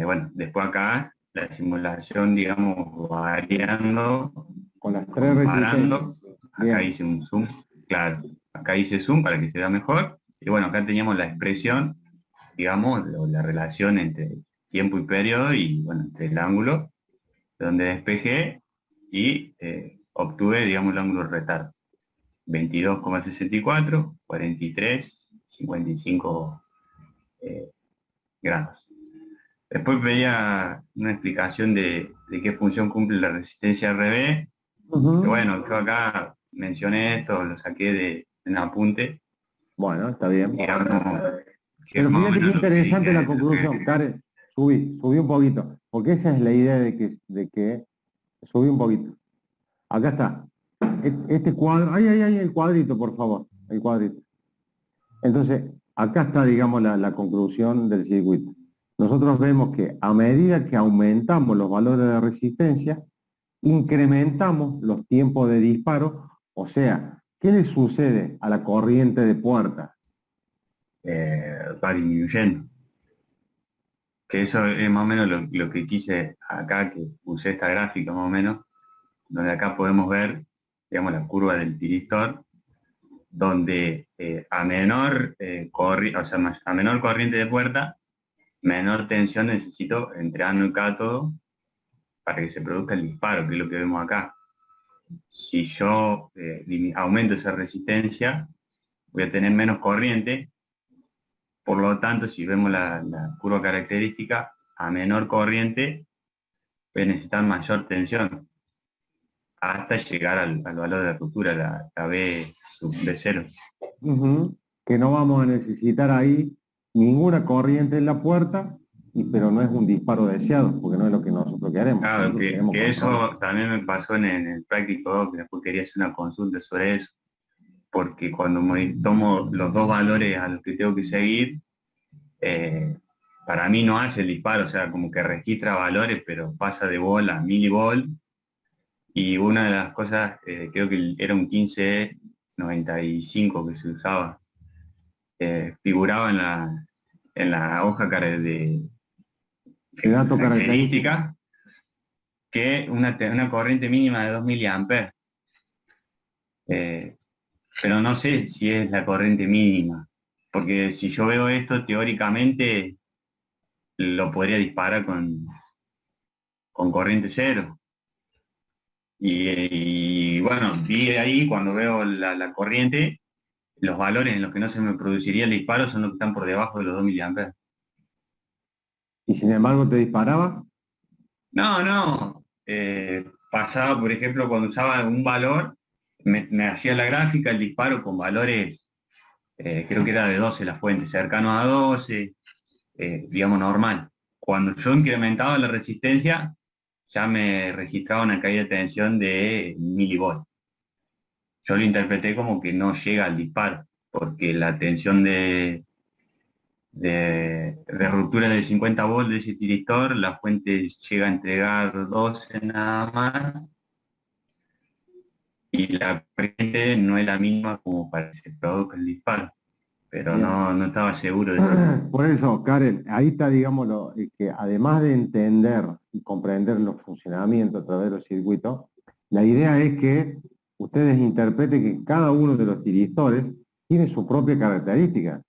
Bueno, después acá la simulación, digamos, variando, Con las tres resistencias. comparando. Acá Bien. hice un zoom, claro, acá hice zoom para que se vea mejor. Y bueno, acá teníamos la expresión, digamos, la relación entre tiempo y periodo y bueno, entre el ángulo, donde despejé y obtuve, digamos, el ángulo de retardo. 22,64, 43, 55 grados. Después veía una explicación de qué función cumple la resistencia RB. Ujú. Que bueno, yo acá mencioné esto, lo saqué de un apunte. Bueno, está bien. Digamos, que Pero más o fíjate qué menos lo que interesante dije la es lo conclusión, que- Karen. Subí un poquito, porque esa es la idea de que subí un poquito. Acá está. Este cuadro, ay, el cuadrito, por favor, el cuadrito. Entonces, acá está, digamos, la conclusión del circuito. Nosotros vemos que a medida que aumentamos los valores de resistencia, incrementamos los tiempos de disparo, o sea, ¿qué le sucede a la corriente de puerta? va disminuyendo. Que eso es más o menos lo que quise acá, que usé esta gráfica más o menos, donde acá podemos ver, digamos, la curva del tiristor, donde a menor a menor corriente de puerta, menor tensión necesito entre ánodo y cátodo para que se produzca el disparo, que es lo que vemos acá. Si yo aumento esa resistencia, voy a tener menos corriente, por lo tanto, si vemos la curva característica, a menor corriente voy a necesitar mayor tensión hasta llegar al valor de ruptura, la B sub B0. Ujú. Que no vamos a necesitar ahí ninguna corriente en la puerta, pero no es un disparo deseado, porque no es lo que nosotros queremos. Claro, Nosotros queremos que control. eso también me pasó en el práctico 2, que después quería hacer una consulta sobre eso, porque cuando tomo los dos valores a los que tengo que seguir, para mí no hace el disparo, o sea, como que registra valores, pero pasa de volt a milivol, y una de las cosas, creo que era un 1595 que se usaba, figuraba en la hoja de El dato característico. característica que una corriente mínima de 2 miliamperes. Pero no sé si es la corriente mínima, porque si yo veo esto teóricamente lo podría disparar con corriente cero. Y bueno, vi ahí cuando veo la corriente, los valores en los que no se me produciría el disparo son los que están por debajo de los 2 miliamperes. Y sin embargo te disparaba. No, no. Pasaba, por ejemplo, cuando usaba un valor, me hacía la gráfica, el disparo con valores, creo que era de 12 la fuente, cercano a 12, digamos normal. Cuando yo incrementaba la resistencia, ya me registraba una caída de tensión de milivolt. Yo lo interpreté como que no llega al disparo, porque la tensión de ruptura de 50 volts de ese tiristor, la fuente llega a entregar 12 nada más, y la corriente no es la misma como para que se produzca el disparo, pero Bien. no estaba seguro de eso. Por eso, Karen, ahí está, digamos, que además de entender y comprender los funcionamientos a través de los circuitos, la idea es que ustedes interpreten que cada uno de los tiristores tiene su propia característica,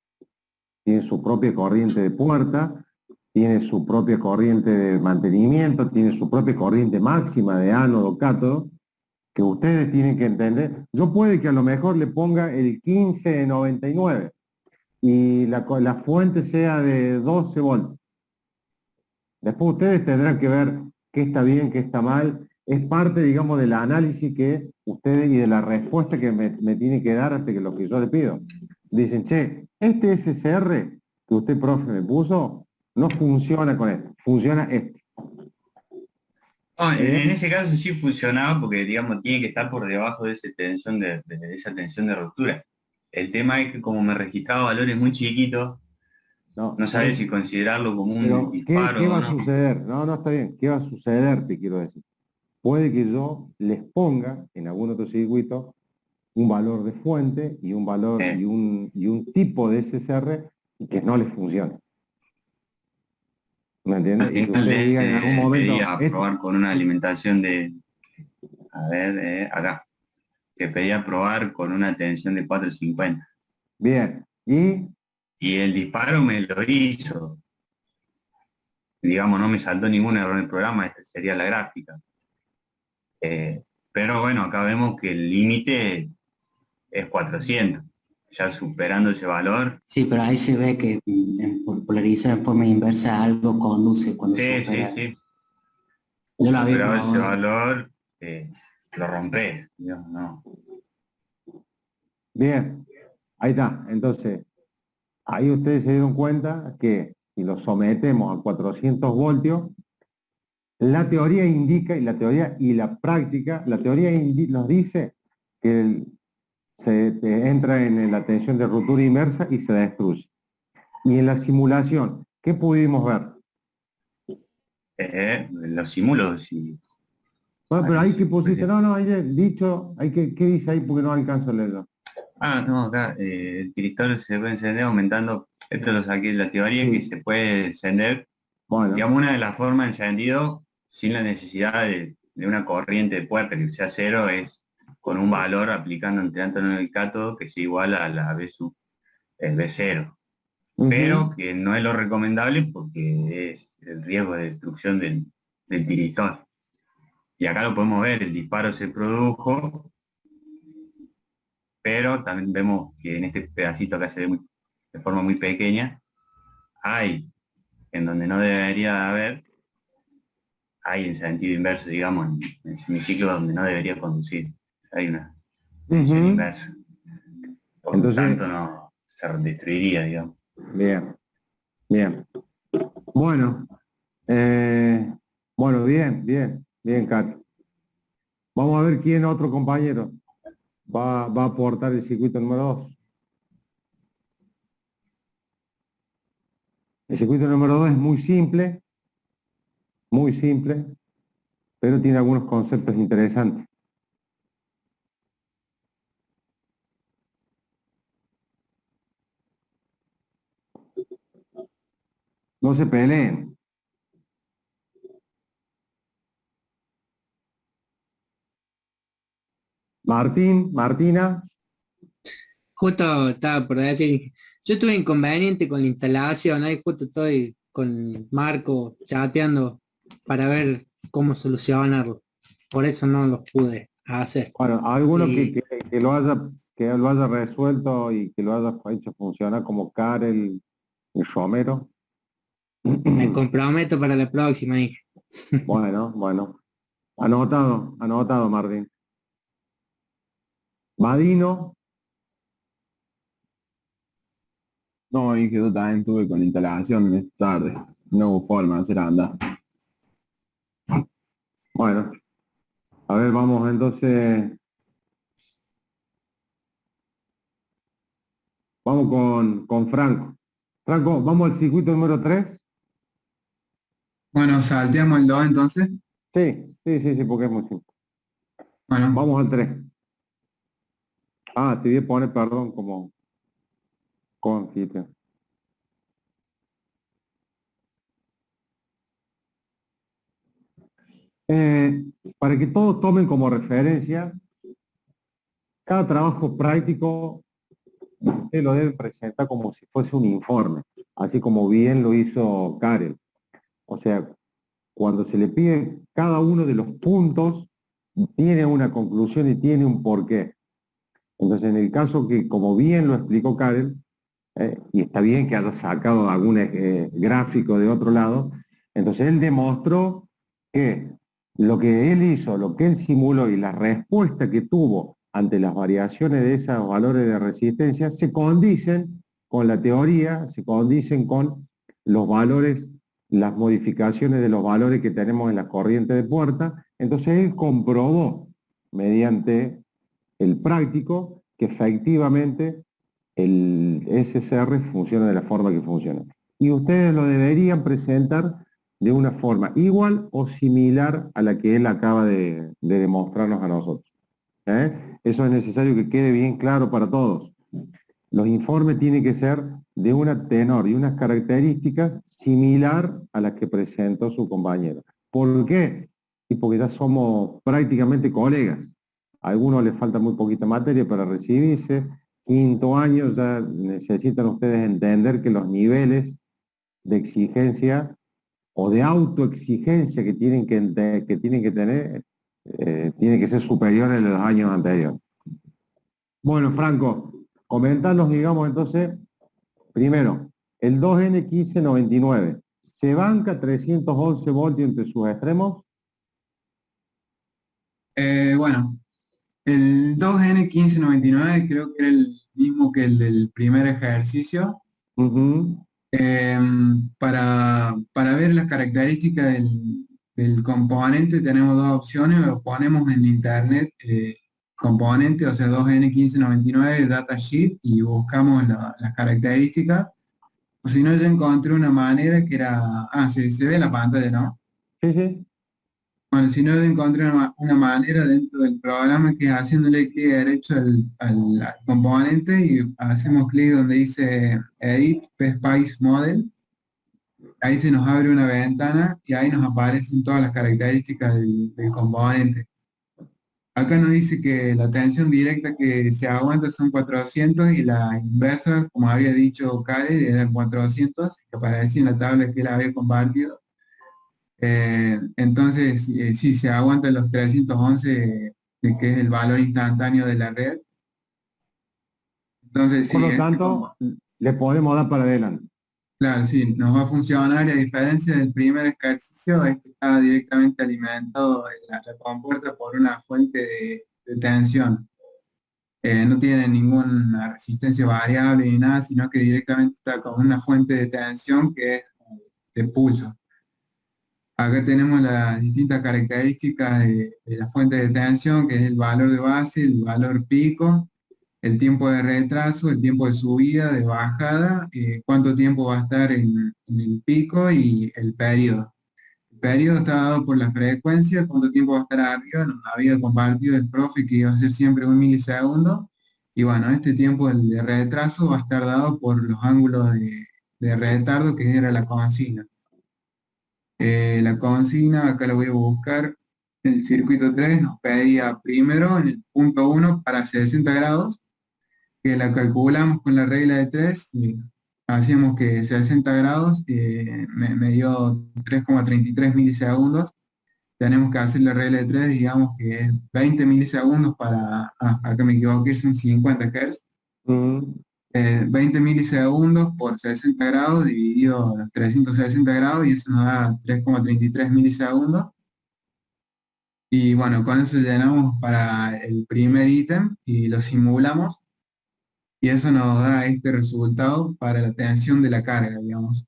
tiene su propia corriente de puerta, tiene su propia corriente de mantenimiento, tiene su propia corriente máxima de ánodo, cátodo, que ustedes tienen que entender. Yo puede que a lo mejor le ponga el 1599 y la fuente sea de 12 volts. Después ustedes tendrán que ver qué está bien, qué está mal. Es parte, digamos, del análisis que ustedes y de la respuesta que me tienen que dar hasta que lo que yo les pido. dicen, che, este SSR que usted, profe, me puso, no funciona con esto, funciona este. No, en ese caso sí funcionaba porque, digamos, tiene que estar por debajo de esa tensión de esa tensión de ruptura. El tema es que como me registraba valores muy chiquitos, no sabes si considerarlo como pero un disparo ¿qué va o a no. suceder? No, está bien. ¿Qué va a suceder, te quiero decir? Puede que yo les ponga en algún otro circuito un valor de fuente y un valor y un tipo de SSR y que no les funcione. ¿Me entiendes? Al Y que final usted diga en algún momento, pedía probar con una alimentación de, a ver, acá, que pedía probar con una tensión de 450. bien, y Y el disparo me lo hizo. Digamos, no me saltó ningún error en el programa, esta sería la gráfica. Pero bueno, acá vemos que el límite es 400. Ya superando ese valor. Sí, pero ahí se ve que por polarizar en forma inversa algo conduce cuando Sí, supera. sí. Yo lo había Superado ese probado. valor, lo rompes, digamos, no. bien, ahí está. Entonces, ahí ustedes se dieron cuenta que si lo sometemos a 400 voltios, la teoría indica, y la teoría y la práctica, la teoría nos dice que se entra en la tensión de ruptura inversa y se destruye. Y en la simulación, ¿qué pudimos ver? Lo simulo, sí. Bueno, pero ahí que pusiste, Sí. no, ahí dicho, ¿qué dice ahí? Porque no alcanzo a leerlo. No, acá el cristal se puede encender aumentando, esto lo saqué de la teoría, Sí. que se puede encender, Bueno, digamos, una de las formas de encendido sin la necesidad de una corriente de puerta que sea cero es con un valor aplicando entre átomo en el cátodo que sea igual a la B sub, el B0, pero que no es lo recomendable porque es el riesgo de destrucción del tiristor. Y acá lo podemos ver, el disparo se produjo, pero también vemos que en este pedacito acá se ve de forma muy pequeña, hay, en donde no debería de haber, hay en sentido inverso, digamos, en el semiciclo donde no debería conducir. Hay una tensión inversa. Por lo entonces, tanto, no se destruiría, digamos. bien, bien. Bueno, bueno, bien, Kat. Vamos a ver quién otro compañero va a aportar el circuito número 2. El circuito número 2 es muy simple, pero tiene algunos conceptos interesantes. No se peleen. Martina, Justo estaba por decir, yo tuve inconveniente con la instalación, ahí justo estoy con Marco chateando para ver cómo solucionarlo. Por eso no lo pude hacer. bueno, alguno Y que lo haya resuelto y que lo haya hecho funcionar como Karel y Romero. me comprometo para la próxima, hija. Bueno. Anotado, Martín. Vadino, No, y que yo también tuve con instalación esta tarde. No hubo forma de hacer andar. bueno. A ver, vamos entonces. Vamos con Franco. Franco, vamos al circuito número 3. Bueno, salteamos el 2 entonces. Sí, porque es muy simple. Bueno, Vamos al 3. Te voy a poner, perdón, como anfitrión. Para que todos tomen como referencia, cada trabajo práctico usted lo debe presentar como si fuese un informe, así como bien lo hizo Karel. O sea, cuando se le pide cada uno de los puntos, tiene una conclusión y tiene un porqué. Entonces, en el caso que, como bien lo explicó Karel, y está bien que haya sacado algún gráfico de otro lado, entonces él demostró que lo que él hizo, lo que él simuló y la respuesta que tuvo ante las variaciones de esos valores de resistencia, se condicen con la teoría, se condicen con los valores, las modificaciones de los valores que tenemos en la corriente de puerta. Entonces él comprobó mediante el práctico que efectivamente el SSR funciona de la forma que funciona. Y ustedes lo deberían presentar de una forma igual o similar a la que él acaba de demostrarnos a nosotros. Eso es necesario que quede bien claro para todos. Los informes tienen que ser de una tenor y unas características similar a las que presentó su compañero. ¿Por qué? Y porque ya somos prácticamente colegas. A algunos les falta muy poquita materia para recibirse. Quinto año ya necesitan ustedes entender que los niveles de exigencia o de autoexigencia que tienen que tener tienen que ser superiores a los años anteriores. Bueno, Franco, comentarnos, digamos, entonces, primero, el 2N1599, ¿se banca 311 voltios entre sus extremos? Bueno, el 2N1599 creo que era el mismo que el del primer ejercicio. Para ver las características del componente tenemos dos opciones, lo ponemos en internet, componente, o sea 2N1599 datasheet, y buscamos las características. O si no, yo encontré una manera que era, se ve en la pantalla, ¿no? Sí, sí. Bueno, si no, yo encontré una manera dentro del programa que es haciéndole clic derecho al componente y hacemos clic donde dice Edit PSpice Model. Ahí se nos abre una ventana y ahí nos aparecen todas las características del componente. Acá nos dice que la tensión directa que se aguanta son 400 y la inversa, como había dicho Karen, era 400, que aparecía en la tabla que él había compartido. Entonces, sí, se aguanta los 311, que es el valor instantáneo de la red. Entonces, Por sí, lo tanto, le podemos dar para adelante. claro, sí, nos va a funcionar, y a diferencia del primer ejercicio, este está directamente alimentado la compuerta por una fuente de tensión. No tiene ninguna resistencia variable ni nada, sino que directamente está con una fuente de tensión que es de pulso. Acá tenemos las distintas características de la fuente de tensión, que es el valor de base, el valor pico, el tiempo de retraso, el tiempo de subida, de bajada, cuánto tiempo va a estar en el pico y el periodo. El periodo está dado por la frecuencia, cuánto tiempo va a estar arriba, nos había compartido el profe que iba a ser siempre 1 milisegundo, y bueno, este tiempo de retraso va a estar dado por los ángulos de retardo, que era la consigna. La consigna, acá la voy a buscar, el circuito 3 nos pedía primero en el punto 1 para 60 grados, que la calculamos con la regla de 3, y hacíamos que 60 grados me dio 3,33 milisegundos. Tenemos que hacer la regla de 3, digamos que es 20 milisegundos para, acá me equivoqué, son 50 Hz. 20 milisegundos por 60 grados dividido los 360 grados, y eso nos da 3,33 milisegundos. Y bueno, con eso llenamos para el primer ítem y lo simulamos, y eso nos da este resultado para la tensión de la carga, digamos.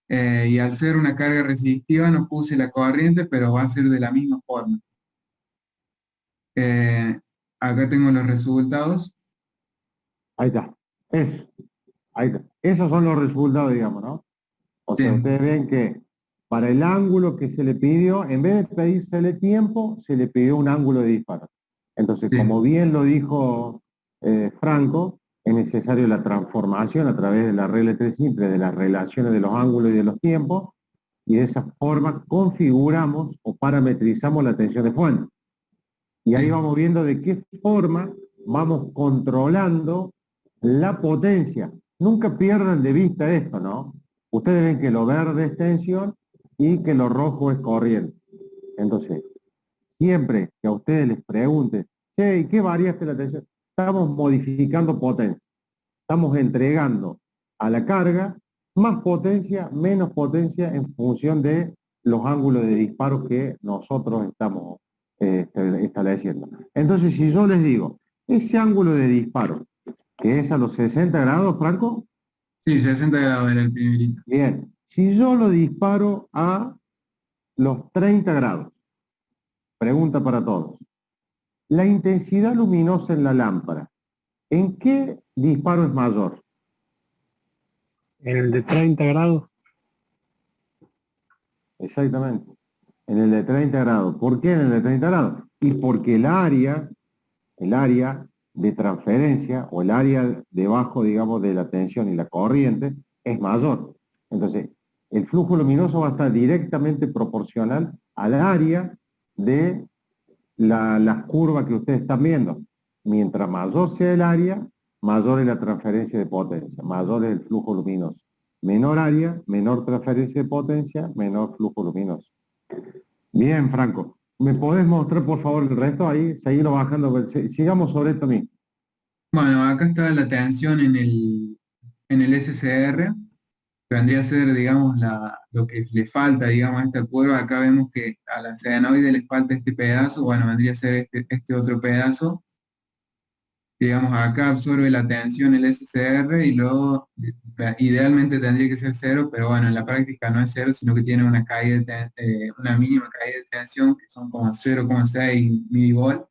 Y al ser una carga resistiva no puse la corriente, pero va a ser de la misma forma. Acá tengo los resultados. Ahí está. Eso. Ahí está. Esos son los resultados, digamos, ¿no? O sea, Sí. ustedes ven que para el ángulo que se le pidió, en vez de pedírsele tiempo, se le pidió un ángulo de disparo. Entonces, Sí. como bien lo dijo Franco, es necesario la transformación a través de la regla de 3 simples de las relaciones de los ángulos y de los tiempos, y de esa forma configuramos o parametrizamos la tensión de fuente. Y ahí vamos viendo de qué forma vamos controlando la potencia. Nunca pierdan de vista esto, ¿no? Ustedes ven que lo verde es tensión y que lo rojo es corriente. Entonces, siempre que a ustedes les pregunten, che, ¿y qué variaste la tensión? Estamos modificando potencia. Estamos entregando a la carga más potencia, menos potencia en función de los ángulos de disparo que nosotros estamos estableciendo. Entonces, si yo les digo, ese ángulo de disparo, que es a los 60 grados, Franco, Sí, 60 grados era el primerito. bien, si yo lo disparo a los 30 grados, pregunta para todos, la intensidad luminosa en la lámpara, ¿en qué disparo es mayor? En el de 30 grados. Exactamente, en el de 30 grados. ¿Por qué en el de 30 grados? Y porque el área de transferencia o el área debajo, digamos, de la tensión y la corriente es mayor. Entonces, el flujo luminoso va a estar directamente proporcional al área de las curvas que ustedes están viendo. Mientras mayor sea el área, mayor es la transferencia de potencia, mayor es el flujo luminoso. Menor área, menor transferencia de potencia, menor flujo luminoso. Bien, Franco. ¿Me podés mostrar, por favor, el resto? Ahí, seguirlo bajando. Sigamos sobre esto mismo. Bueno, acá está la tensión en el SCR, que vendría a ser, digamos, lo que le falta, digamos, a esta curva. Acá vemos que a la senoide le falta este pedazo, bueno, vendría a ser este otro pedazo. Digamos, acá absorbe la tensión el SCR y luego idealmente tendría que ser cero, pero bueno, en la práctica no es cero, sino que tiene una caída una mínima caída de tensión que son como 0,6 milivolt.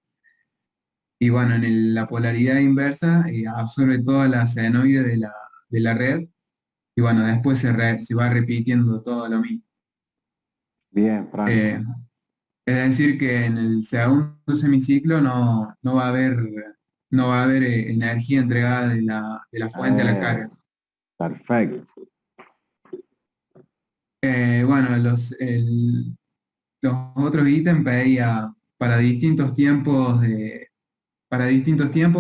Y bueno, la polaridad inversa absorbe toda la senoide de la red y bueno, después se va repitiendo todo lo mismo. Bien, Franco. Es decir que en el segundo semiciclo no va a haber energía entregada de la fuente a la carga. Perfecto. Bueno, los otros ítems pedía para distintos tiempos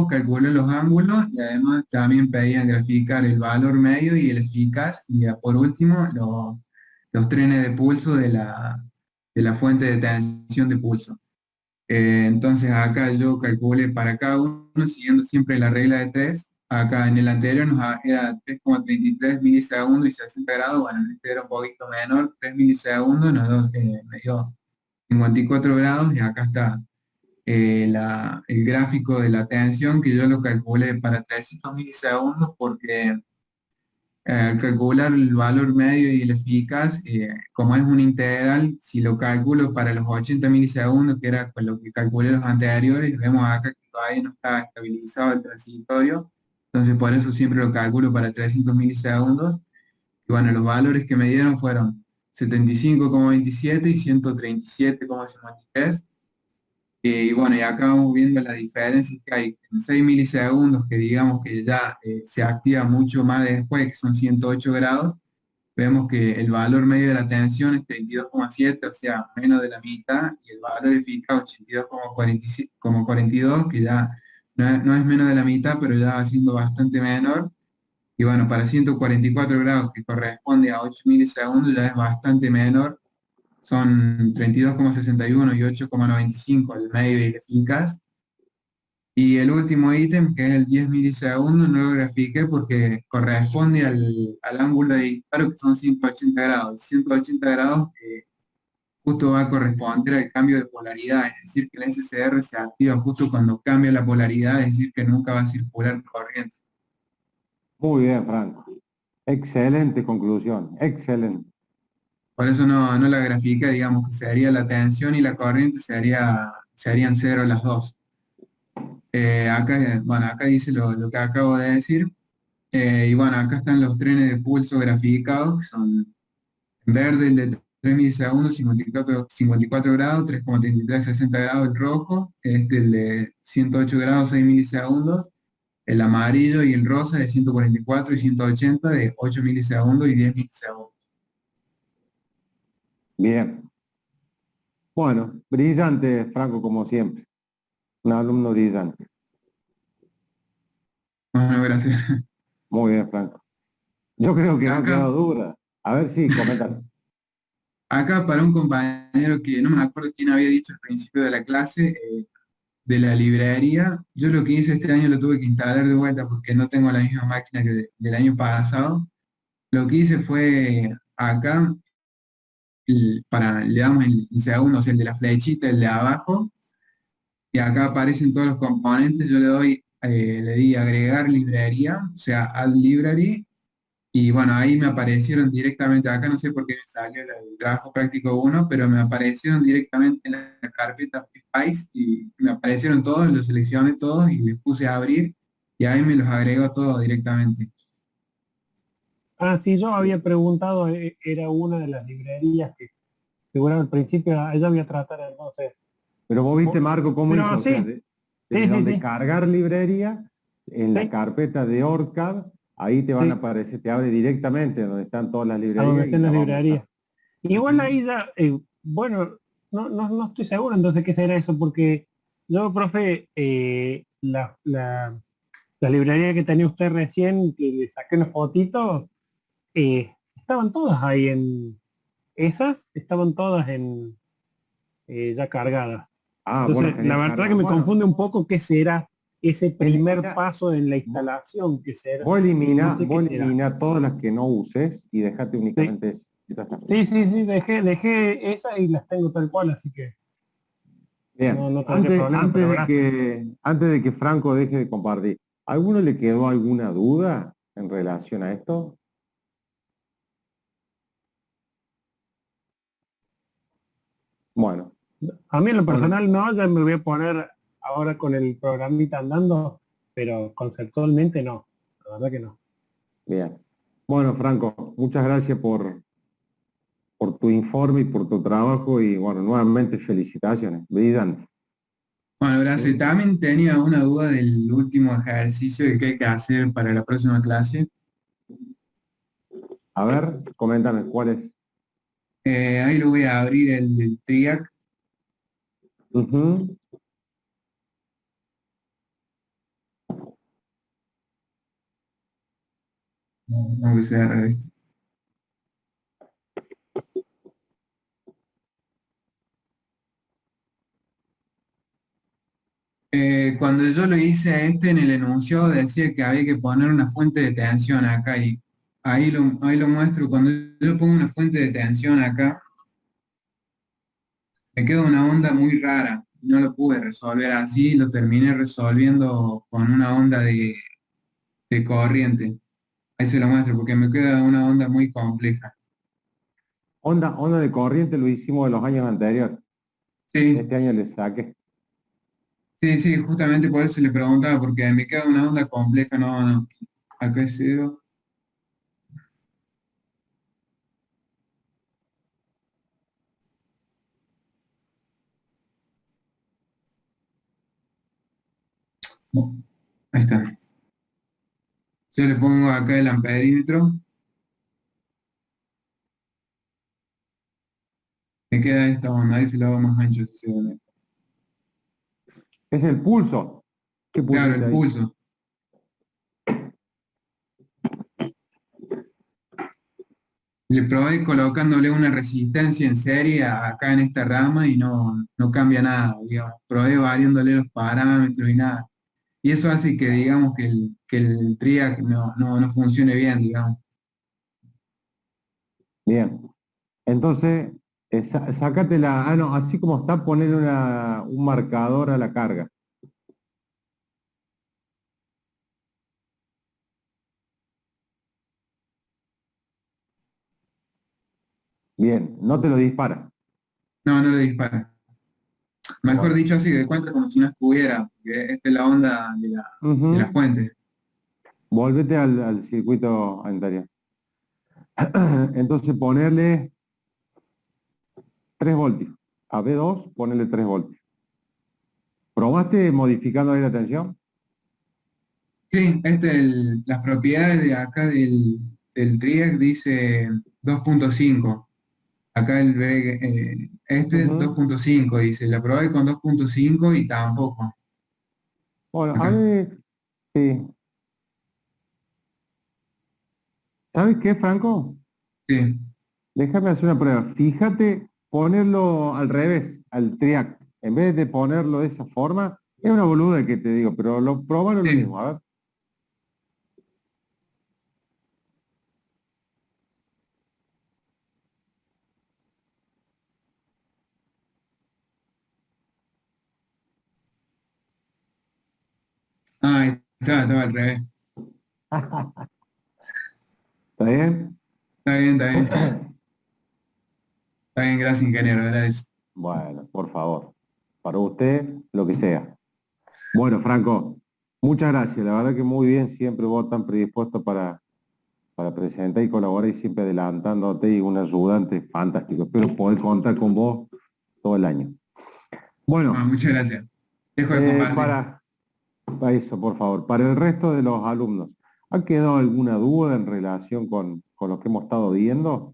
calculó los ángulos y además también pedían graficar el valor medio y el eficaz y por último los trenes de pulso de la fuente de tensión de pulso. Entonces acá yo calculé para cada uno siguiendo siempre la regla de 3. Acá en el anterior era 3,33 milisegundos y 60 grados, bueno, en este era un poquito menor, 3 milisegundos, me dio 54 grados y acá está el gráfico de la tensión que yo lo calculé para 300 milisegundos porque al calcular el valor medio y el eficaz, como es un integral, si lo calculo para los 80 milisegundos, que era con lo que calculé los anteriores, vemos acá que todavía no está estabilizado el transitorio, entonces por eso siempre lo calculo para 300 milisegundos. Y bueno, los valores que me dieron fueron 75,27 y 137,53. Y bueno, y acá vamos viendo la diferencia que hay en 6 milisegundos, que digamos que ya se activa mucho más después, que son 108 grados. Vemos que el valor medio de la tensión es 32,7, o sea, menos de la mitad, y el valor eficaz 82,42, que ya no es menos de la mitad, pero ya va siendo bastante menor. Y bueno, para 144 grados, que corresponde a 8 milisegundos, ya es bastante menor. Son 32,61 y 8,95 el medio y el eficaz. Y el último ítem, que es el 10 milisegundos, no lo grafiqué porque corresponde al ángulo de disparo, que son 180 grados. 180 grados justo va a corresponder al cambio de polaridad, es decir, que el SCR se activa justo cuando cambia la polaridad, es decir, que nunca va a circular corriente. Muy bien, Franco. Excelente conclusión, excelente. Por eso no la grafica, digamos que sería la tensión y la corriente serían cero las dos. Acá dice lo que acabo de decir. Y bueno, acá están los trenes de pulso graficados, que son en verde el de 3 milisegundos, 54 grados, 3,33, 60 grados el rojo, el de 108 grados, 6 milisegundos, el amarillo y el rosa de 144 y 180 de 8 milisegundos y 10 milisegundos. Bien. Bueno, brillante, Franco, como siempre. Un alumno brillante. Bueno, gracias. Muy bien, Franco. Yo creo que han quedado dudas. A ver si comentan. Acá para un compañero que no me acuerdo quién había dicho al principio de la clase, de la librería, yo lo que hice este año lo tuve que instalar de vuelta porque no tengo la misma máquina que del año pasado. Lo que hice fue acá, le damos el segundo, o sea, el de la flechita, el de abajo, y acá aparecen todos los componentes, yo le di agregar librería, o sea, add library, y bueno, ahí me aparecieron directamente, acá no sé por qué me salió el trabajo práctico uno, pero me aparecieron directamente en la carpeta Spice y me aparecieron todos, los seleccioné todos y les puse a abrir y ahí me los agregó todos directamente. Ah, sí, yo había preguntado, era una de las librerías que figuraba al principio, ella voy a tratar entonces. Pero vos viste, Marco, cómo Pero hizo, o sea, sí, de sí, sí, donde sí, cargar librería, en la sí, carpeta de ORCAD, ahí te van a sí, aparecer, te abre directamente donde están todas las a donde librerías y estén las las va a mostrar. librerías. Igual Ujú. ahí ya, bueno, no estoy seguro entonces qué será eso, porque yo, profe, la librería que tenía usted recién, que le saqué una fotito, estaban todas ahí esas estaban todas ya cargadas. Ah, vos las Entonces, la tenías verdad que cargadas. me Bueno, confunde un poco qué será ese primer elimina, paso en la vos instalación, qué será, vos no elimina, sé qué vos será. elimina todas las que no uses y dejate Sí, únicamente esas. sí, sí, sí, dejé esa y las tengo tal cual, así que Bien, no tendría problema, pero gracias. antes de que Franco deje de compartir, ¿a alguno le quedó alguna duda en relación a esto? Bueno, A mí en lo bueno, personal no, ya me voy a poner ahora con el programita andando, pero conceptualmente no, la verdad que no. bien. Bueno, Franco, muchas gracias por tu informe y por tu trabajo y bueno, nuevamente felicitaciones, brillante. Bueno, gracias. ¿Mm? También tenía una duda del último ejercicio que hay que hacer para la próxima clase. A ver, coméntame cuál es. Ahí lo voy a abrir el TRIAC. Ujú. Aunque sea revista. Cuando yo lo hice a este en el enunciado decía que había que poner una fuente de tensión acá y ahí lo muestro. Cuando yo pongo una fuente de tensión acá, me queda una onda muy rara. No lo pude resolver así, lo terminé resolviendo con una onda de corriente. Ahí se lo muestro porque me queda una onda muy compleja. Onda de corriente lo hicimos en los años anteriores. Sí, Este año le saqué. sí, sí, justamente por eso le preguntaba, porque me queda una onda compleja, no. Acá es cero. Ahí está. Yo le pongo acá el amperímetro, me queda esta onda, ahí se lo hago más ancho si se ve. Es el pulso. ¿Qué Claro, pusiste el ahí? pulso. Le probé colocándole una resistencia en serie acá en esta rama y no cambia nada, digamos. Probé variándole los parámetros y nada. Y eso hace que digamos que el TRIAC no funcione bien, digamos. Bien. Entonces, sácate la. Ah, no, así como está, poner un marcador a la carga. Bien, no te lo dispara. No le dispara. Mejor Bueno. dicho, así de cuenta como si no estuviera, porque esta es la onda de la Ujú. fuente. Volvete al circuito anterior. Entonces, ponerle 3 voltios. A B2, ponerle 3 voltios. ¿Probaste modificando ahí la tensión? Sí, las propiedades de acá del TRIAC dice 2.5. Acá este es Ujú. 2.5, dice. La probé con 2.5 y tampoco. Bueno, a Acá, ver, sí. ¿Sabes qué, Franco? sí. Déjame hacer una prueba. Fíjate, ponerlo al revés, al triac. En vez de ponerlo de esa forma, es una boluda que te digo, pero probalo lo Sí. mismo, a ver. Ah, estaba al revés. ¿Está bien? Está bien, está bien. Está bien, gracias, ingeniero. Gracias. Bueno, por favor. Para usted, lo que sea. Bueno, Franco, muchas gracias. La verdad que muy bien, siempre vos tan predispuesto para presentar y colaborar y siempre adelantándote y un ayudante fantástico. Espero poder contar con vos todo el año. Bueno, Muchas gracias. Dejo de compartir. para eso, por favor, para el resto de los alumnos, ¿ha quedado alguna duda en relación con lo que hemos estado viendo?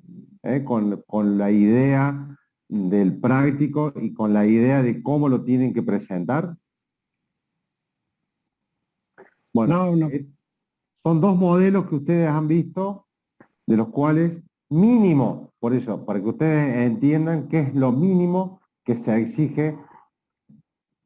Con la idea del práctico y con la idea de cómo lo tienen que presentar. Bueno, No. son dos modelos que ustedes han visto, de los cuales mínimo, por eso, para que ustedes entiendan qué es lo mínimo que se exige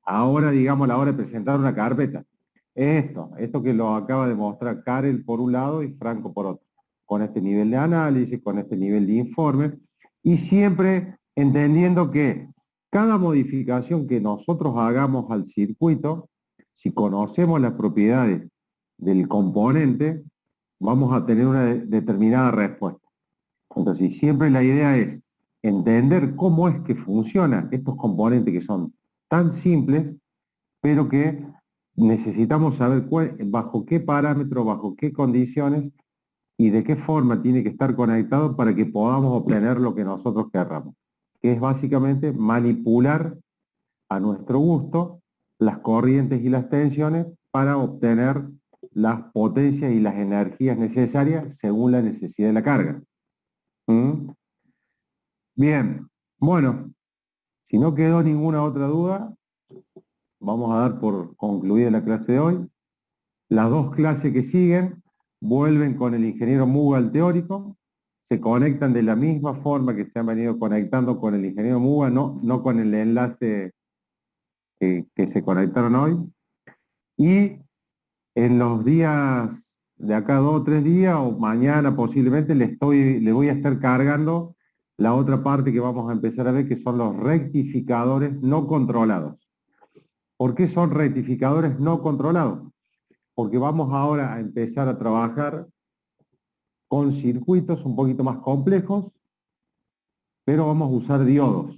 ahora, digamos, a la hora de presentar una carpeta. Esto que lo acaba de mostrar Karel por un lado y Franco por otro, con este nivel de análisis, con este nivel de informe, y siempre entendiendo que cada modificación que nosotros hagamos al circuito, si conocemos las propiedades del componente, vamos a tener una determinada respuesta. Entonces, siempre la idea es entender cómo es que funcionan estos componentes que son tan simples, pero que necesitamos saber bajo qué parámetros, bajo qué condiciones y de qué forma tiene que estar conectado para que podamos obtener lo que nosotros querramos, que es básicamente manipular a nuestro gusto las corrientes y las tensiones para obtener las potencias y las energías necesarias según la necesidad de la carga. ¿Mm? Bien, bueno, si no quedó ninguna otra duda, vamos a dar por concluida la clase de hoy. Las dos clases que siguen vuelven con el ingeniero Muga al teórico, se conectan de la misma forma que se han venido conectando con el ingeniero Muga, no con el enlace que se conectaron hoy. Y en los días de acá 2 o 3 días, o mañana posiblemente, le voy a estar cargando la otra parte que vamos a empezar a ver, que son los rectificadores no controlados. ¿Por qué son rectificadores no controlados? Porque vamos ahora a empezar a trabajar con circuitos un poquito más complejos, pero vamos a usar diodos.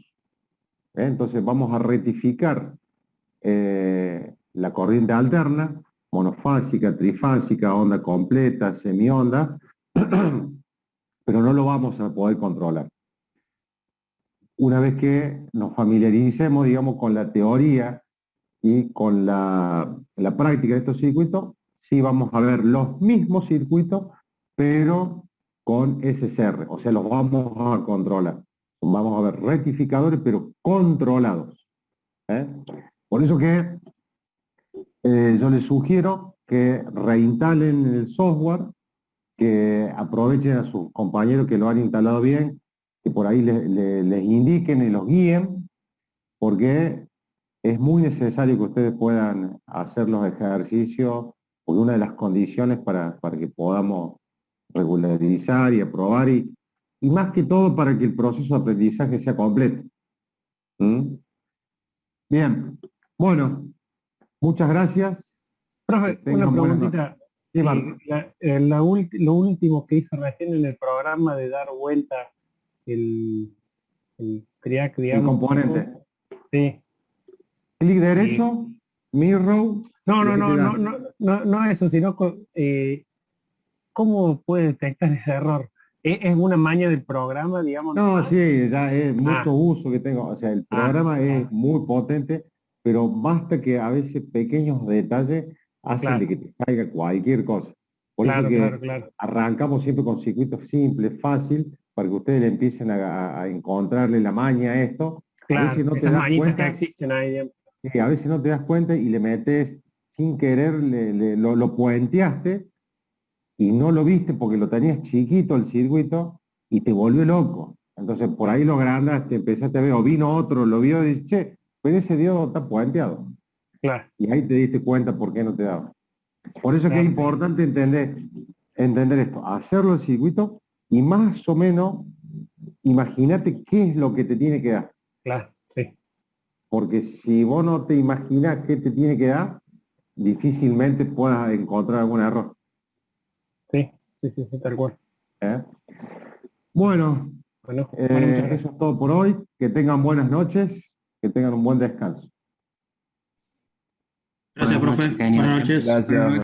Entonces vamos a rectificar la corriente alterna, monofásica, trifásica, onda completa, semionda, pero no lo vamos a poder controlar. Una vez que nos familiaricemos, digamos, con la teoría y con la práctica de estos circuitos, sí vamos a ver los mismos circuitos, pero con SCR, o sea, los vamos a controlar. Vamos a ver rectificadores, pero controlados. Por eso que yo les sugiero que reinstalen el software, que aprovechen a sus compañeros que lo han instalado bien, que por ahí les indiquen y los guíen, porque es muy necesario que ustedes puedan hacer los ejercicios, porque una de las condiciones para que podamos regularizar y aprobar, y más que todo para que el proceso de aprendizaje sea completo. ¿Mm? Bien, bueno, muchas gracias. Profe, una preguntita. Sí, Marco. Lo último que hizo recién en el programa de dar vuelta el triac, digamos. El componente. Sí. Clic derecho, mirror. No eso, sino ¿cómo puede detectar ese error? ¿Es una maña del programa, digamos? No, sí, ya es mucho uso que tengo. O sea, el programa es muy potente, pero basta que a veces pequeños detalles hacen de que te caiga cualquier cosa. Por eso que arrancamos siempre con circuitos simples, fácil, para que ustedes le empiecen a encontrarle la maña a esto. Claro, a veces no te esas das mañitas cuenta, que existen ahí. Sí, a veces no te das cuenta y le metes sin querer, lo puenteaste y no lo viste porque lo tenías chiquito el circuito y te volvió loco. Entonces por ahí lo agrandaste, empezaste a ver, o vino otro, lo vio y dice, che, pero ese diodo está puenteado. Claro. Y ahí te diste cuenta por qué no te daba. Por eso es que es importante entender esto, hacerlo el circuito y más o menos imagínate qué es lo que te tiene que dar. Claro, sí. Porque si vos no te imaginás qué te tiene que dar, difícilmente puedas encontrar algún error. Sí, tal cual. ¿Eh? Bueno, Bueno, muchas gracias. eso es todo por hoy. Que tengan buenas noches, que tengan un buen descanso. Gracias, Buenas profe. noches, genial. Buenas noches. Gracias.